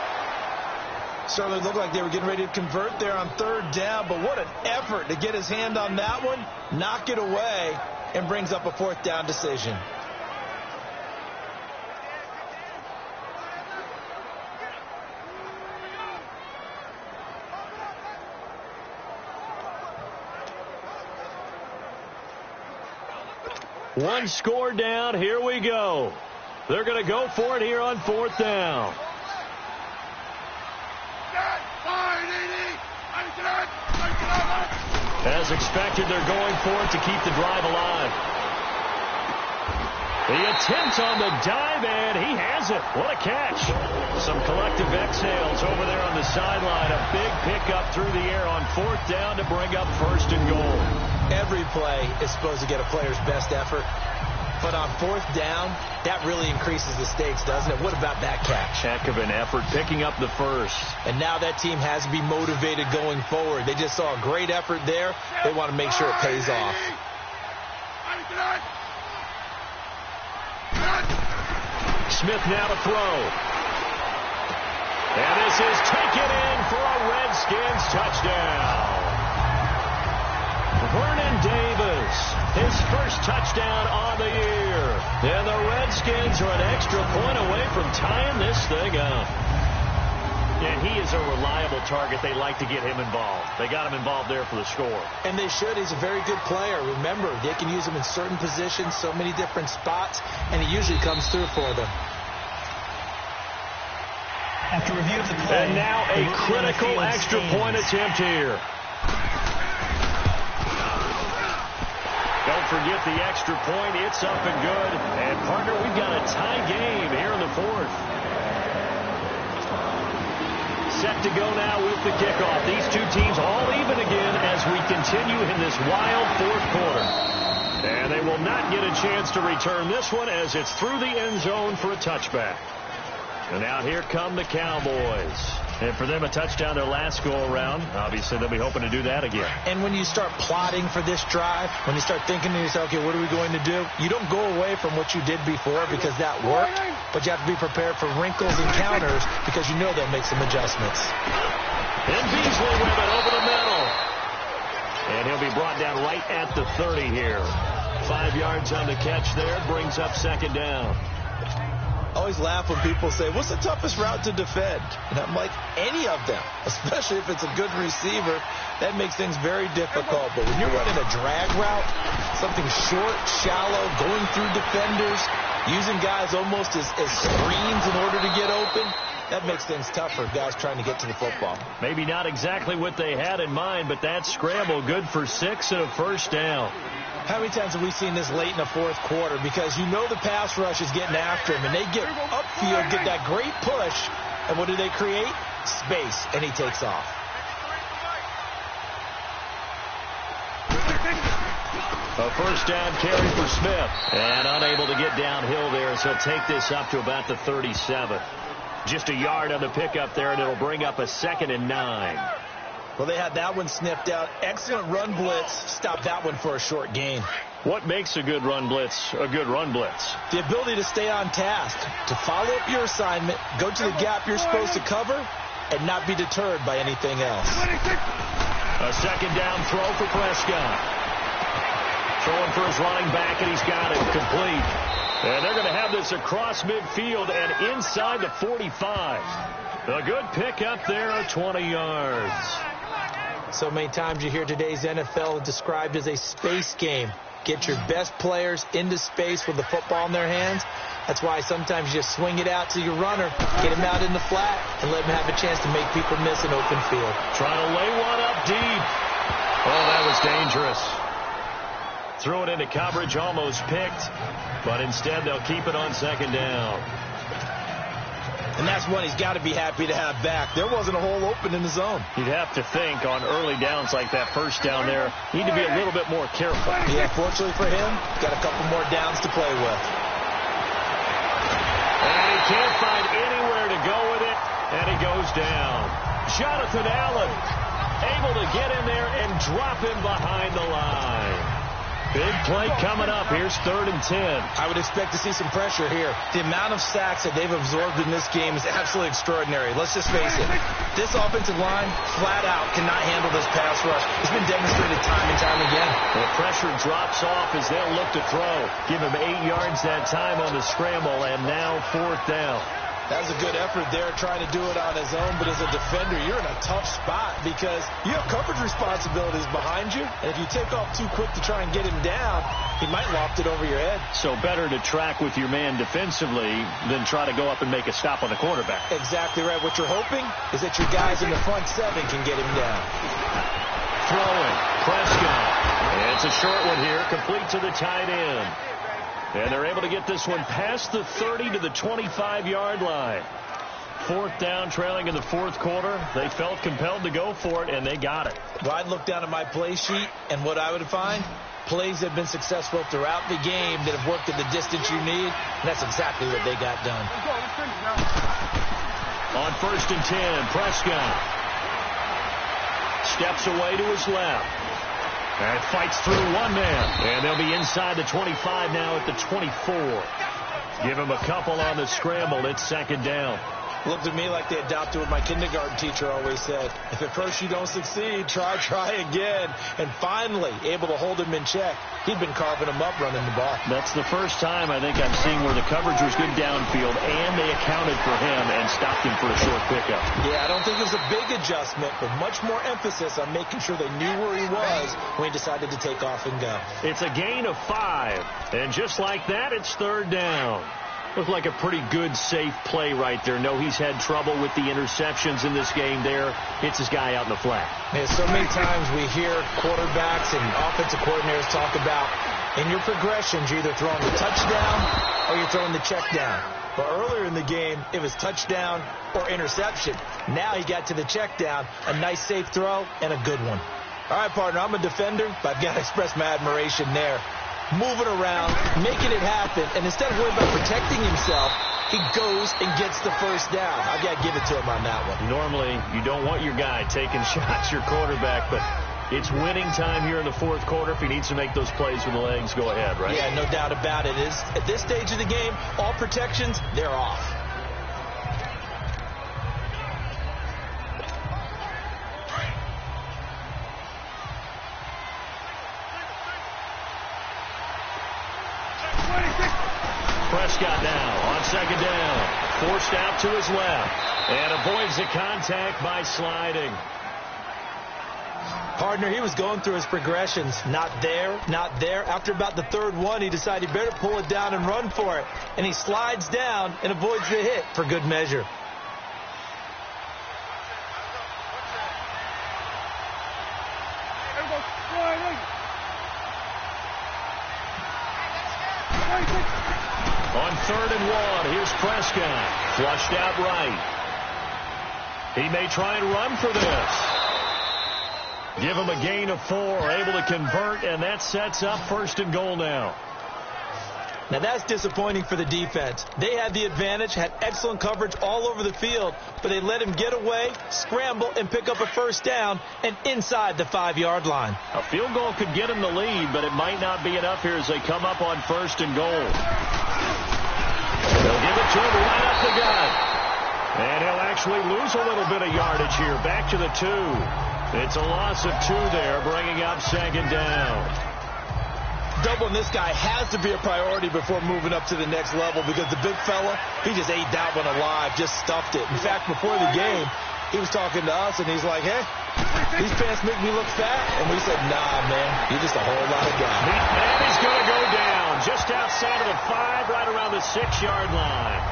Certainly looked like they were getting ready to convert there on 3rd down, but what an effort to get his hand on that one, knock it away, and brings up a 4th down decision. One score down. Here we go. They're going to go for it here on 4th down. As expected, they're going for it to keep the drive alive. The attempt on the dive, and he has it. What a catch. Some collective exhales over there on the sideline. A big pickup through the air on 4th down to bring up 1st and goal. Every play is supposed to get a player's best effort. But on 4th down, that really increases the stakes, doesn't it? What about that catch? Heck of an effort, picking up the first. And now that team has to be motivated going forward. They just saw a great effort there. They want to make sure it pays off. Smith now to throw. And this is taken in for a Redskins touchdown. Vernon Davis his first touchdown on the year. And the Redskins are an extra point away from tying this thing up. And he is a reliable target. They like to get him involved. They got him involved there for the score. And they should. He's a very good player. Remember, they can use him in certain positions, so many different spots, and he usually comes through for them. After review of the play, and now a critical extra point attempt here. Don't forget the extra point. It's up and good. And, partner, we've got a tie game here in the fourth. Set to go now with the kickoff. These two teams all even again as we continue in this wild fourth quarter. And they will not get a chance to return this one as it's through the end zone for a touchback. And now here come the Cowboys. And for them, a touchdown their last go-around. Obviously, they'll be hoping to do that again. And when you start plotting for this drive, when you start thinking to yourself, okay, what are we going to do? You don't go away from what you did before because that worked, but you have to be prepared for wrinkles and counters because you know they'll make some adjustments. And Beasley with it over the middle. And he'll be brought down right at the 30 here. 5 yards on the catch there, brings up second down. I always laugh when people say, what's the toughest route to defend? And I'm like, any of them, especially if it's a good receiver. That makes things very difficult. But when you're running a drag route, something short, shallow, going through defenders, using guys almost as screens in order to get open, that makes things tough for guys trying to get to the football. Maybe not exactly what they had in mind, but that scramble good for 6 and a first down. How many times have we seen this late in the fourth quarter? Because you know the pass rush is getting after him, and they get upfield, get that great push, and what do they create? Space, and he takes off. A first down carry for Smith, and unable to get downhill there, so he'll take this up to about the 37. Just a yard on the pickup there, and it'll bring up a 2nd and 9. Well, they had that one sniffed out. Excellent run blitz. Stop that one for a short gain. What makes a good run blitz a good run blitz? The ability to stay on task, to follow up your assignment, go to the gap you're supposed to cover, and not be deterred by anything else. A second down throw for Prescott. Throwing for his running back, and he's got it complete. And they're going to have this across midfield and inside the 45. A good pickup there at 20 yards. So many times you hear today's NFL described as a space game. Get your best players into space with the football in their hands. That's why sometimes you just swing it out to your runner, get him out in the flat, and let him have a chance to make people miss an open field. Trying to lay one up deep. Oh, that was dangerous. Threw it into coverage, almost picked, but instead they'll keep it on second down. And that's one he's got to be happy to have back. There wasn't a hole open in the zone. You'd have to think on early downs like that first down there, need to be a little bit more careful. Yeah, fortunately for him, got a couple more downs to play with. And he can't find anywhere to go with it, and he goes down. Jonathan Allen able to get in there and drop him behind the line. Big play coming up. Here's 3rd and 10. I would expect to see some pressure here. The amount of sacks that they've absorbed in this game is absolutely extraordinary. Let's just face it. This offensive line, flat out, cannot handle this pass rush. It's been demonstrated time and time again. The pressure drops off as they'll look to throw. Give him 8 yards that time on the scramble, and now 4th down. That was a good effort there trying to do it on his own, but as a defender, you're in a tough spot because you have coverage responsibilities behind you, and if you take off too quick to try and get him down, he might loft it over your head. So better to track with your man defensively than try to go up and make a stop on the quarterback. Exactly right. What you're hoping is that your guys in the front 7 can get him down. Throwing, Prescott. And it's a short one here, complete to the tight end. And they're able to get this one past the 30 to the 25-yard line. 4th down, trailing in the fourth quarter. They felt compelled to go for it, and they got it. Well, I'd look down at my play sheet, and what I would find, plays that have been successful throughout the game that have worked at the distance you need, and that's exactly what they got done. On 1st and 10, Prescott steps away to his left. And fights through one man. And they'll be inside the 25 now at the 24. Give him a couple on the scramble. It's 2nd down. Looked at me like they adopted what my kindergarten teacher always said. If at first you don't succeed, try again. And finally, able to hold him in check. He'd been carving him up running the ball. That's the first time I think I'm seeing where the coverage was good downfield, and they accounted for him and stopped him for a short pickup. Yeah, I don't think it was a big adjustment, but much more emphasis on making sure they knew where he was when he decided to take off and go. It's a gain of 5, and just like that, it's third down. Looked like a pretty good, safe play right there. No, he's had trouble with the interceptions in this game there. Hits his guy out in the flat. Yeah, so many times we hear quarterbacks and offensive coordinators talk about in your progressions, you're either throwing the touchdown or you're throwing the check down. But earlier in the game, it was touchdown or interception. Now he got to the check down, a nice safe throw, and a good one. All right, partner, I'm a defender, but I've got to express my admiration there. Moving around, making it happen, and instead of worrying about protecting himself, he goes and gets the first down. I've got to give it to him on that one. Normally, you don't want your guy taking shots, your quarterback, but it's winning time here in the fourth quarter. If he needs to make those plays with the legs, go ahead, right? Yeah, no doubt about it. At this stage of the game, all protections, they're off. Prescott now on second down. Forced out to his left. And avoids the contact by sliding. Partner, he was going through his progressions. Not there, not there. After about the third one, he decided he better pull it down and run for it. And he slides down and avoids the hit for good measure. On 3rd and 1, here's Prescott. Flushed out right. He may try and run for this. Give him a gain of 4, able to convert, and that sets up 1st and goal now. Now that's disappointing for the defense. They had the advantage, had excellent coverage all over the field, but they let him get away, scramble, and pick up a first down, and inside the 5-yard line. A field goal could get him the lead, but it might not be enough here as they come up on 1st and goal. They'll give it to him right up the gut. And he'll actually lose a little bit of yardage here, back to the 2. It's a loss of 2 there, bringing up 2nd down. Doubling this guy has to be a priority before moving up to the next level because the big fella, he just ate that one alive, just stuffed it. In fact, before the game, he was talking to us, and he's like, hey, these pants make me look fat. And we said, nah, man, you're just a whole lot of guy. And he's going to go down just outside of the 5, right around the 6-yard line.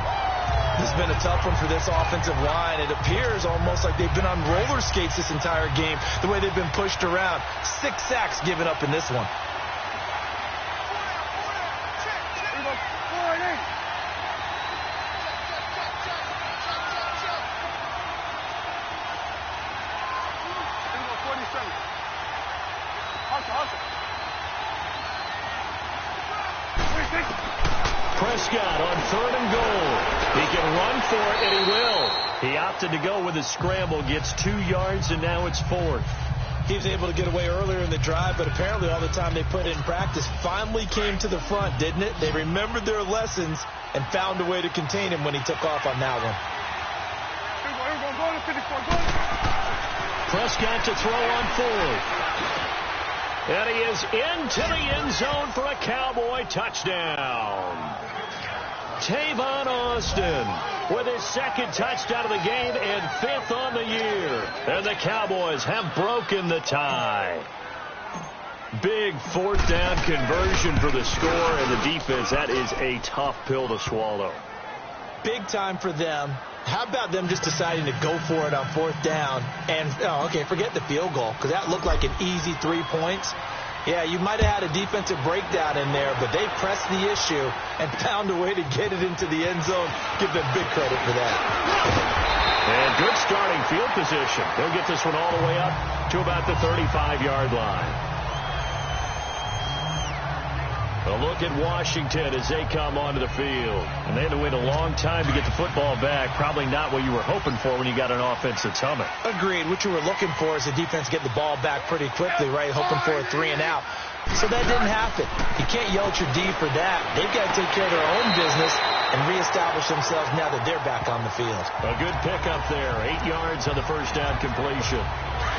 This has been a tough one for this offensive line. It appears almost like they've been on roller skates this entire game, the way they've been pushed around. 6 sacks given up in this one. Prescott on 3rd and goal. He can run for it, and he will. He opted to go with his scramble, gets 2 yards, and now it's 4th. He was able to get away earlier in the drive, but apparently all the time they put in practice finally came to the front, didn't it? They remembered their lessons and found a way to contain him when he took off on that one. Prescott to throw on 4th. And he is into the end zone for a Cowboy touchdown. Tavon Austin with his 2nd touchdown of the game and 5th on the year. And the Cowboys have broken the tie. Big 4th down conversion for the score, and the defense, that is a tough pill to swallow. Big time for them. How about them just deciding to go for it on 4th down? And, forget the field goal, because that looked like an easy 3 points. Yeah, you might have had a defensive breakdown in there, but they pressed the issue and found a way to get it into the end zone. Give them big credit for that. And good starting field position. They'll get this one all the way up to about the 35-yard line. A look at Washington as they come onto the field. And they had to wait a long time to get the football back. Probably not what you were hoping for when you got an offense that's humming. Agreed. What you were looking for is the defense get the ball back pretty quickly, right? Hoping for a 3 and out. So that didn't happen. You can't yell at your D for that. They've got to take care of their own business and reestablish themselves now that they're back on the field. A good pickup there. 8 yards on the first down completion.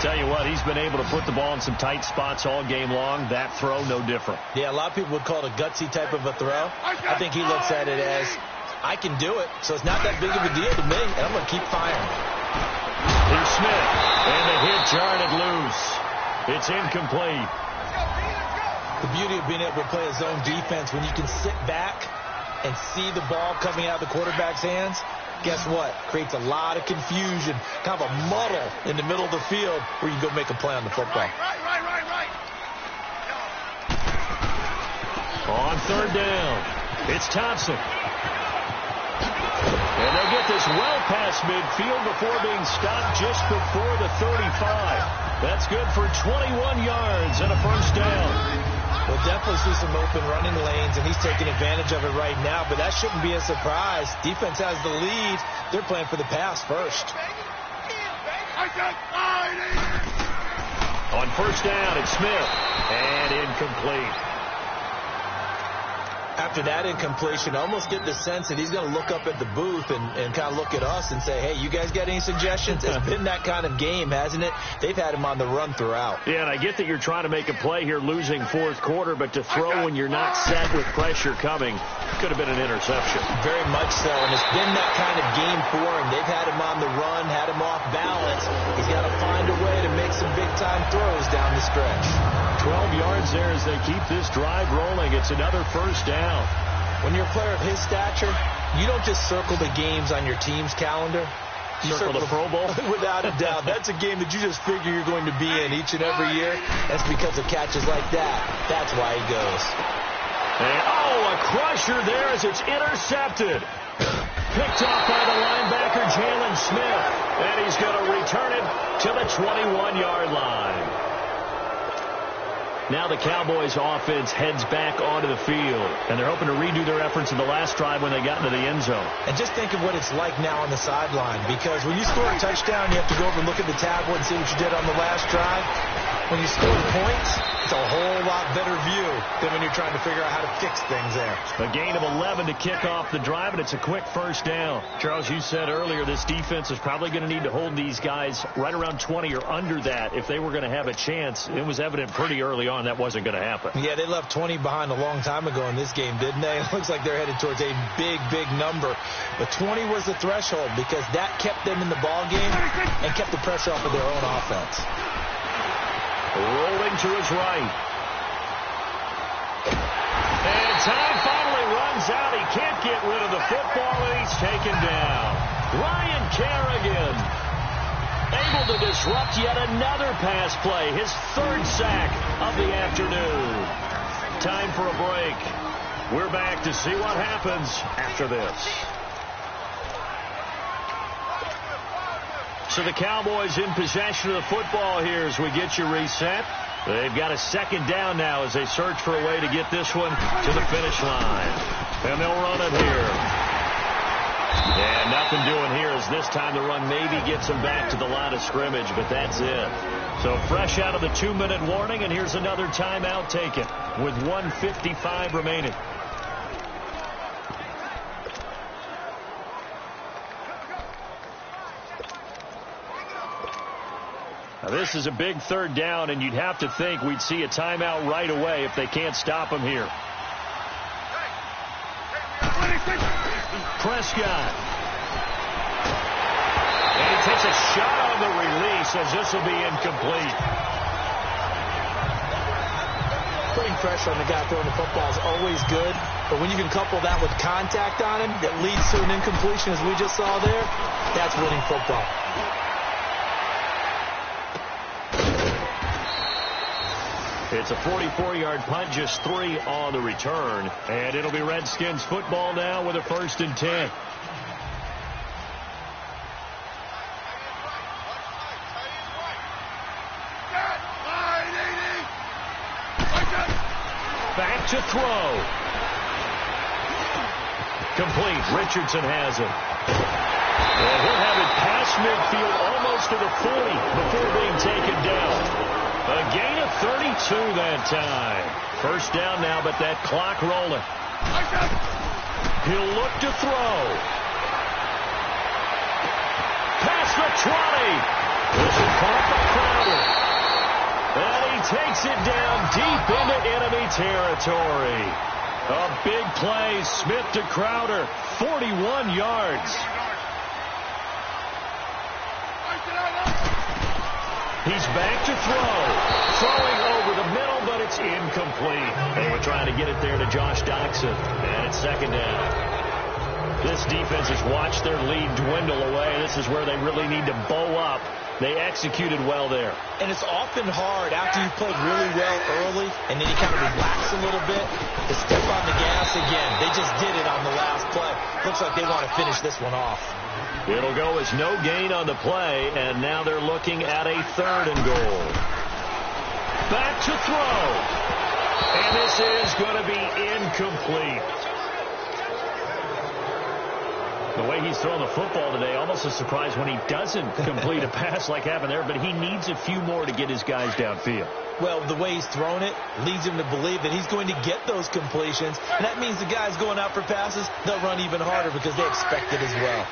Tell you what, he's been able to put the ball in some tight spots all game long. That throw, no different. Yeah, a lot of people would call it a gutsy type of a throw. I think he looks at it as, I can do it, so it's not that big of a deal to me, and I'm going to keep firing. Here's Smith, and the hit jarred it loose. It's incomplete. The beauty of being able to play a zone defense when you can sit back and see the ball coming out of the quarterback's hands, guess what? Creates a lot of confusion, kind of a muddle in the middle of the field where you can go make a play on the football. Right. On third down, it's Thompson. And they get this well past midfield before being stopped just before the 35. That's good for 21 yards and a first down. We'll definitely see some open running lanes, and he's taking advantage of it right now, but that shouldn't be a surprise. Defense has the lead. They're playing for the pass first. On first down, it's Smith, and incomplete. After that incompletion, I almost get the sense that he's going to look up at the booth and kind of look at us and say, hey, you guys got any suggestions? It's been that kind of game, hasn't it? They've had him on the run throughout. Yeah, and I get that you're trying to make a play here losing fourth quarter, but to throw when you're not set with pressure coming could have been an interception. Very much so, and it's been that kind of game for him. They've had him on the run, had him off balance. He's got to find a way to make some big-time throws down the stretch. 12 yards there as they keep this drive rolling. It's another first down. When you're a player of his stature, you don't just circle the games on your team's calendar. You circle the Pro Bowl? Without a doubt. That's a game that you just figure you're going to be in each and every year. That's because of catches like that. That's why he goes. And, a crusher there as it's intercepted. Picked off by the linebacker, Jalen Smith. And he's going to return it to the 21-yard line. Now the Cowboys offense heads back onto the field, and they're hoping to redo their efforts in the last drive when they got into the end zone. And just think of what it's like now on the sideline, because when you score a touchdown, you have to go over and look at the tablet and see what you did on the last drive. When you score the points, it's a whole lot better view than when you're trying to figure out how to fix things there. A gain of 11 to kick off the drive, and it's a quick first down. Charles, you said earlier this defense is probably going to need to hold these guys right around 20 or under that if they were going to have a chance. It was evident pretty early on that wasn't going to happen. Yeah, they left 20 behind a long time ago in this game, didn't they? It looks like they're headed towards a big, big number. But 20 was the threshold because that kept them in the ball game and kept the pressure off of their own offense. Rolling to his right. And time finally runs out. He can't get rid of the football, and he's taken down. Ryan Kerrigan able to disrupt yet another pass play. His third sack of the afternoon. Time for a break. We're back to see what happens after this. So the Cowboys in possession of the football here as we get you reset. They've got a second down now as they search for a way to get this one to the finish line. And they'll run it here. And nothing doing here as this time the run maybe gets them back to the line of scrimmage, but that's it. So fresh out of the 2-minute warning, and here's another timeout taken with 1:55 remaining. Now this is a big third down, and you'd have to think we'd see a timeout right away if they can't stop him here. Prescott. And he takes a shot on the release as this will be incomplete. Putting pressure on the guy throwing the football is always good, but when you can couple that with contact on him that leads to an incompletion as we just saw there, that's winning football. It's a 44-yard punt, just 3 on the return. And it'll be Redskins football now with a 1st and 10. Back to throw. Complete. Richardson has it. And he'll have it past midfield almost to the 40 before being taken down. A gain of 32 that time. First down now, but that clock rolling. He'll look to throw. Past the 20. This is caught by Crowder. And he takes it down deep into enemy territory. A big play. Smith to Crowder. 41 yards. He's back to throw. Throwing over the middle, but it's incomplete. They were trying to get it there to Josh Doxson. And it's second down. This defense has watched their lead dwindle away. This is where they really need to bow up. They executed well there. And it's often hard after you've played really well early and then you kind of relax a little bit to step on the gas again. They just did it on the last play. Looks like they want to finish this one off. It'll go as no gain on the play, and now they're looking at a 3rd and goal. Back to throw. And this is going to be incomplete. The way he's throwing the football today, almost a surprise when he doesn't complete a pass like happened there, but he needs a few more to get his guys downfield. Well, the way he's thrown it leads him to believe that he's going to get those completions, and that means the guys going out for passes, they'll run even harder because they expect it as well.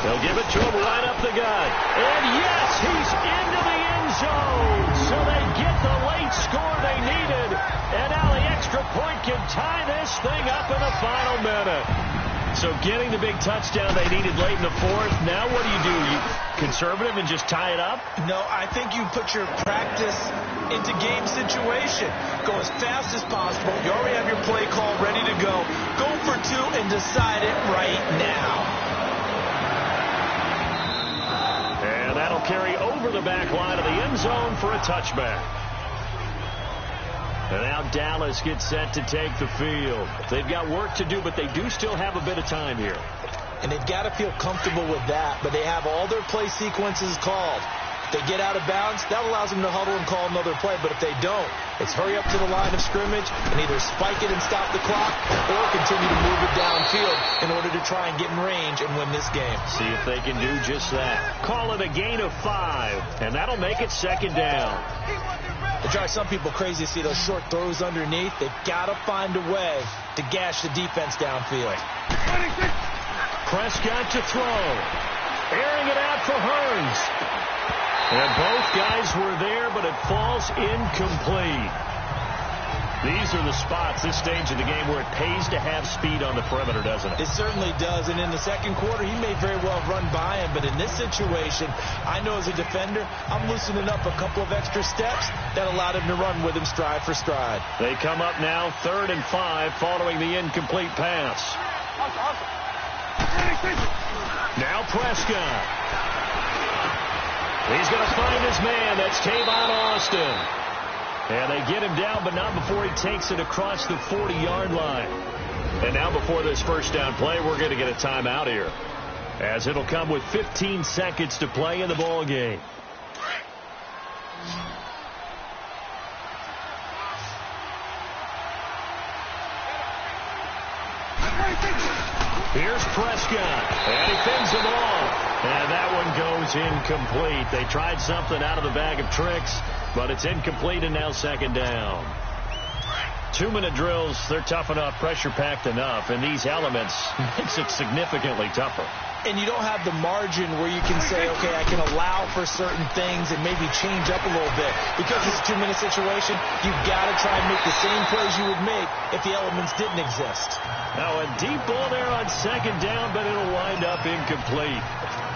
They'll give it to him right up the gut. And yes, he's into the end zone. So they get the late score they needed. And now the extra point can tie this thing up in the final minute. So getting the big touchdown they needed late in the 4th. Now what do? You conservative and just tie it up? No, I think you put your practice into game situation. Go as fast as possible. You already have your play call ready to go. Go for 2 and decide it right now. And that'll carry over the back line of the end zone for a touchback. And now Dallas gets set to take the field. They've got work to do, but they do still have a bit of time here. And they've got to feel comfortable with that, but they have all their play sequences called. If they get out of bounds, that allows them to huddle and call another play, but if they don't, it's hurry up to the line of scrimmage and either spike it and stop the clock or continue to move it downfield in order to try and get in range and win this game. See if they can do just that. Call it a gain of 5, and that'll make it second down. It drives some people crazy to see those short throws underneath. They've got to find a way to gash the defense downfield. Prescott to throw. Airing it out for Hearns. And both guys were there, but it falls incomplete. These are the spots, this stage of the game, where it pays to have speed on the perimeter, doesn't it? It certainly does. And in the second quarter, he may very well run by him. But in this situation, I know as a defender, I'm loosening up a couple of extra steps that allowed him to run with him stride for stride. They come up now 3rd and 5 following the incomplete pass. Now Prescott. He's going to find his man. That's Tavon Austin. And they get him down, but not before he takes it across the 40-yard line. And now before this first down play, we're going to get a timeout here, as it'll come with 15 seconds to play in the ball game. Here's Prescott, and he fins them off. And that one goes incomplete. They tried something out of the bag of tricks, but it's incomplete, and now second down. 2-minute drills, they're tough enough, pressure-packed enough, and these elements makes it significantly tougher. And you don't have the margin where you can say, okay, I can allow for certain things and maybe change up a little bit. Because it's a 2-minute situation, you've got to try and make the same plays you would make if the elements didn't exist. Now a deep ball there on second down, but it'll wind up incomplete.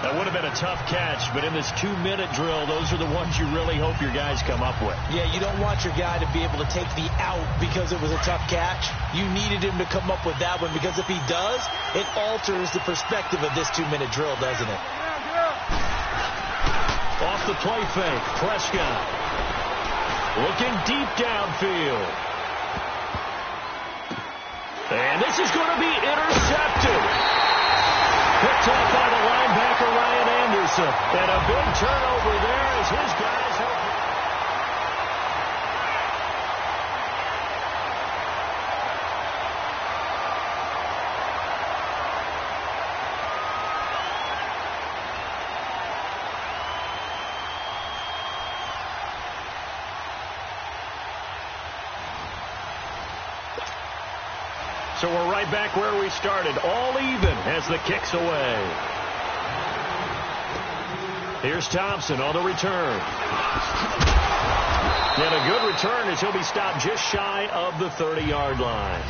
That would have been a tough catch, but in this 2-minute drill, those are the ones you really hope your guys come up with. Yeah, you don't want your guy to be able to take the out because it was a tough catch. You needed him to come up with that one, because if he does, it alters the perspective of this 2-minute drill, doesn't it? Off the play fake, Prescott. Looking deep downfield. And this is going to be intercepted. Picked off by the linebacker, Ryan Anderson. And a big turnover there as his guys help. So we're right back where we started, all even as the kick's away. Here's Thompson on the return. And a good return as he'll be stopped just shy of the 30-yard line.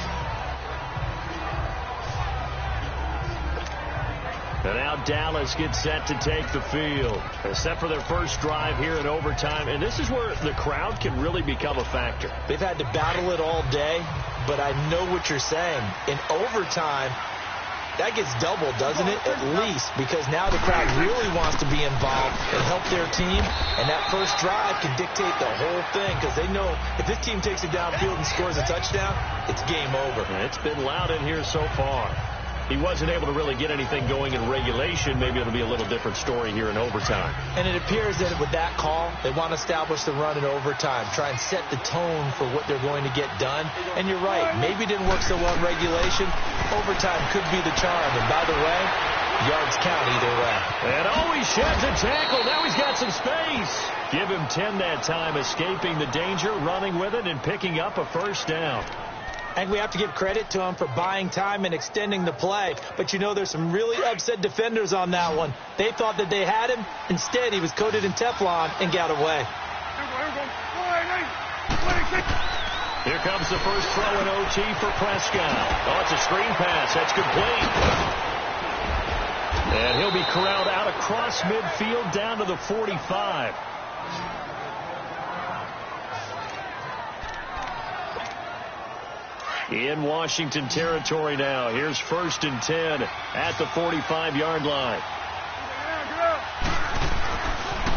And now Dallas gets set to take the field. Except for their first drive here in overtime. And this is where the crowd can really become a factor. They've had to battle it all day, but I know what you're saying. In overtime, that gets doubled, doesn't it? At least, because now the crowd really wants to be involved and help their team. And that first drive can dictate the whole thing because they know if this team takes it downfield and scores a touchdown, it's game over. And it's been loud in here so far. He wasn't able to really get anything going in regulation. Maybe it'll be a little different story here in overtime. And it appears that with that call, they want to establish the run in overtime, try and set the tone for what they're going to get done. And you're right, maybe it didn't work so well in regulation. Overtime could be the charm. And by the way, yards count either way. And he sheds a tackle. Now he's got some space. Give him 10 that time, escaping the danger, running with it, and picking up a first down. I think we have to give credit to him for buying time and extending the play. But, you know, there's some really upset defenders on that one. They thought that they had him. Instead, he was coated in Teflon and got away. Here comes the first throw in OT for Prescott. Oh, it's a screen pass. That's complete. And he'll be corralled out across midfield down to the 45. In Washington territory now. Here's 1st and 10 at the 45-yard line.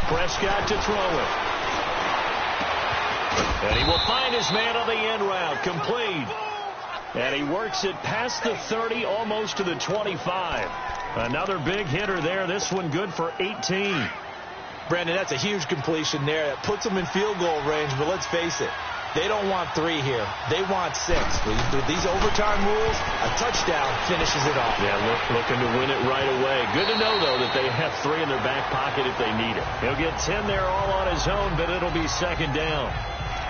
Prescott to throw it. And he will find his man on the end route. Complete. And he works it past the 30, almost to the 25. Another big hitter there. This one good for 18. Brandon, that's a huge completion there. That puts them in field goal range, but let's face it. They don't want 3 here. They want 6. With these overtime rules, a touchdown finishes it off. Yeah, looking to win it right away. Good to know, though, that they have 3 in their back pocket if they need it. He'll get 10 there all on his own, but it'll be 2nd down.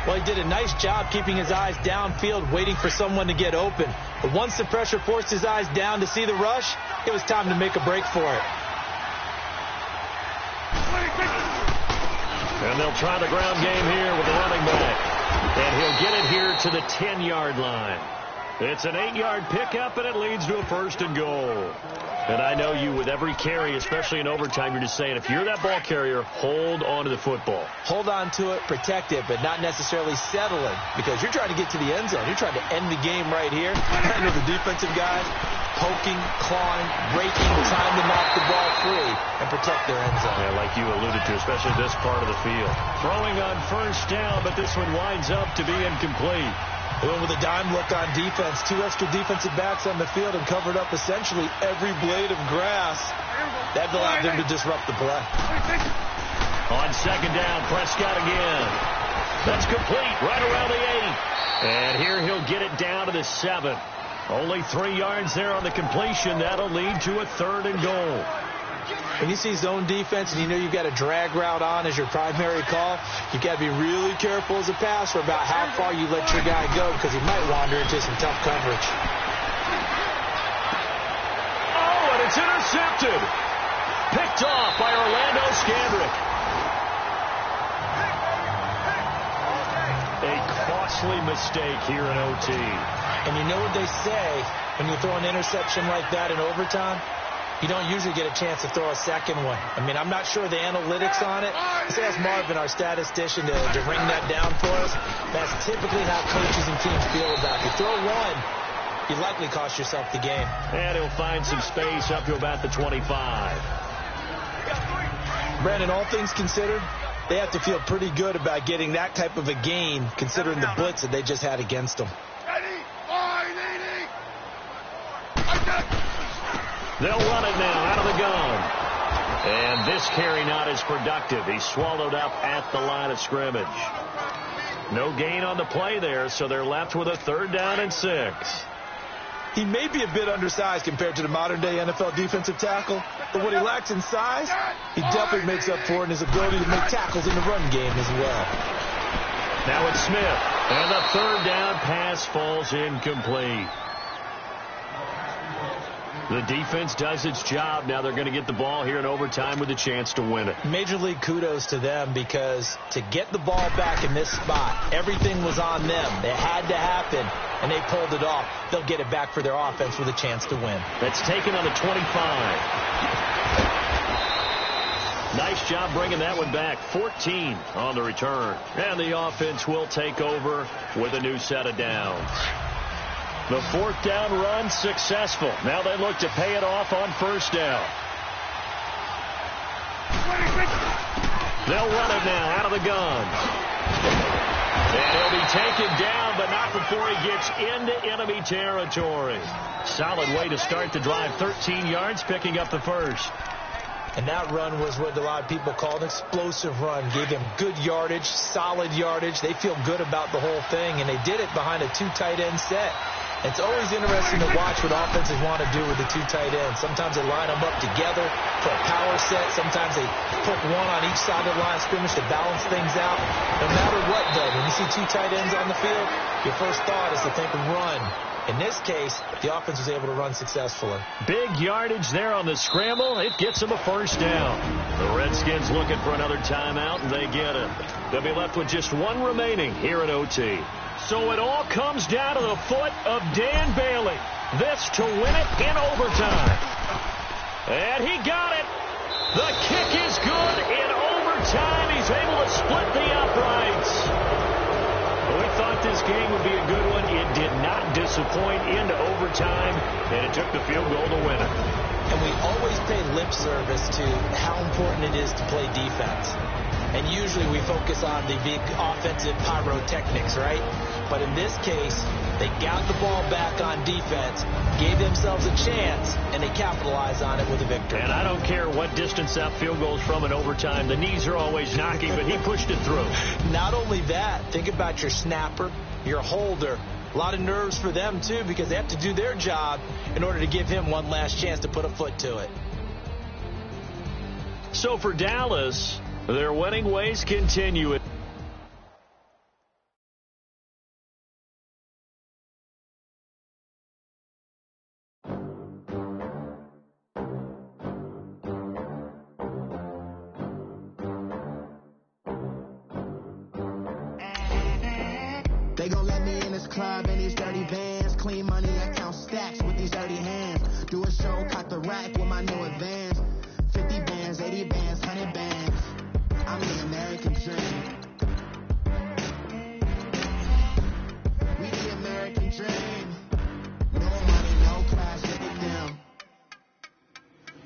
Well, he did a nice job keeping his eyes downfield, waiting for someone to get open. But once the pressure forced his eyes down to see the rush, it was time to make a break for it. And they'll try the ground game here with the running back. And he'll get it here to the 10-yard line. It's an 8-yard pickup, and it leads to a 1st and goal. And I know you, with every carry, especially in overtime, you're just saying, if you're that ball carrier, hold on to the football. Hold on to it, protect it, but not necessarily settle it, because you're trying to get to the end zone. You're trying to end the game right here. I know the defensive guys poking, clawing, raking, trying to knock the ball free and protect their end zone. Yeah, like you alluded to, especially this part of the field. Throwing on 1st down, but this one winds up to be incomplete. With a dime look on defense, 2 extra defensive backs on the field and covered up essentially every blade of grass. That allowed them to disrupt the play. On 2nd down, Prescott again. That's complete right around the 8. And here he'll get it down to the 7. Only 3 yards there on the completion. That'll lead to a 3rd and goal. When you see zone defense and you know you've got a drag route on as your primary call, you've got to be really careful as a passer about how far you let your guy go because he might wander into some tough coverage. Oh, and it's intercepted. Picked off by Orlando Scandrick. A costly mistake here in OT. And you know what they say when you throw an interception like that in overtime? You don't usually get a chance to throw a second one. I mean, I'm not sure the analytics on it. Let's ask Marvin, our statistician, to ring that down for us. That's typically how coaches and teams feel about it. If you throw one, you likely cost yourself the game. And he'll find some space up to about the 25. Brandon, all things considered, they have to feel pretty good about getting that type of a gain considering the blitz that they just had against them. They'll run it now out of the gun. And this carry not as productive. He's swallowed up at the line of scrimmage. No gain on the play there, so they're left with a 3rd down and 6. He may be a bit undersized compared to the modern-day NFL defensive tackle, but what he lacks in size, he definitely makes up for in his ability to make tackles in the run game as well. Now it's Smith, and the 3rd down pass falls incomplete. The defense does its job. Now they're going to get the ball here in overtime with a chance to win it. Major league kudos to them, because to get the ball back in this spot, everything was on them. It had to happen, and they pulled it off. They'll get it back for their offense with a chance to win. That's taken on the 25. Nice job bringing that one back. 14 on the return. And the offense will take over with a new set of downs. The fourth down run successful. Now they look to pay it off on first down. They'll run it now out of the gun. And he'll be taken down, but not before he gets into enemy territory. Solid way to start the drive. 13 yards, picking up the first. And that run was what a lot of people call an explosive run. Gave them good yardage, solid yardage. They feel good about the whole thing, and they did it behind a 2 tight end set. It's always interesting to watch what offenses want to do with the 2 tight ends. Sometimes they line them up together for a power set. Sometimes they put one on each side of the line of scrimmage to balance things out. No matter what, though, when you see 2 tight ends on the field, your first thought is to think run. In this case, the offense was able to run successfully. Big yardage there on the scramble. It gets them a first down. The Redskins looking for another timeout, and they get it. They'll be left with just one remaining here at OT. So it all comes down to the foot of Dan Bailey. This to win it in overtime. And he got it. The kick is good in overtime. He's able to split the uprights. We thought this game would be a good one. It did not disappoint into overtime, and it took the field goal to win it. And we always pay lip service to how important it is to play defense. And usually we focus on the big offensive pyrotechnics, right? But in this case, they got the ball back on defense, gave themselves a chance, and they capitalized on it with a victory. And I don't care what distance that field goes from in overtime. The knees are always knocking, but he pushed it through. Not only that, think about your snapper, your holder. A lot of nerves for them, too, because they have to do their job in order to give him one last chance to put a foot to it. So for Dallas, their winning ways continue. They gon' let me in this club in these dirty vans. Clean money, I count stacks with these dirty hands. Do a show, cock the rack with my new advance. 50 bands, 80 bands, 100 bands. I'm the American dream. We the American dream. No money, no class, look at them.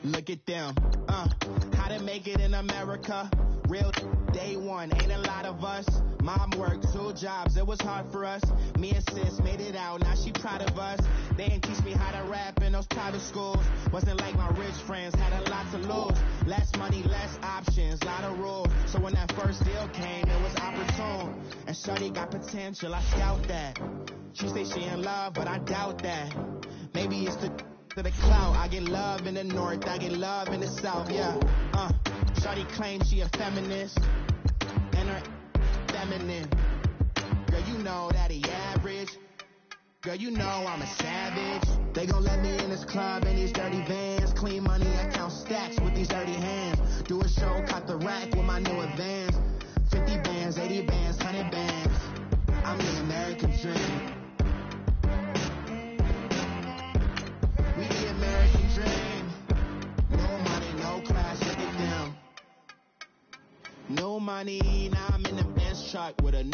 Look at them. How to make it in America. Real day one, ain't a lot of us. Mom worked 2 jobs, it was hard for us. Me and sis made it out, now she proud of us. They ain't teach me how to rap in those private schools. Wasn't like my rich friends, had a lot to lose. Less money, less options, lot of rules. So when that first deal came, it was opportune. And shorty got potential, I scout that. She say she in love, but I doubt that. Maybe it's to the clout. I get love in the north, I get love in the south, yeah. Shorty claims she a feminist, and her feminine. Girl, you know that he average. Girl, you know I'm a savage. They gon' let me in this club in these dirty vans. Clean money, I count stacks with these dirty hands. Do a show, cock the rack with my new advance. 50 bands, 80 bands, 100 bands. I'm the American dream. We the American dream. No money, no class, look at them. No money, now I'm in the Benz truck with a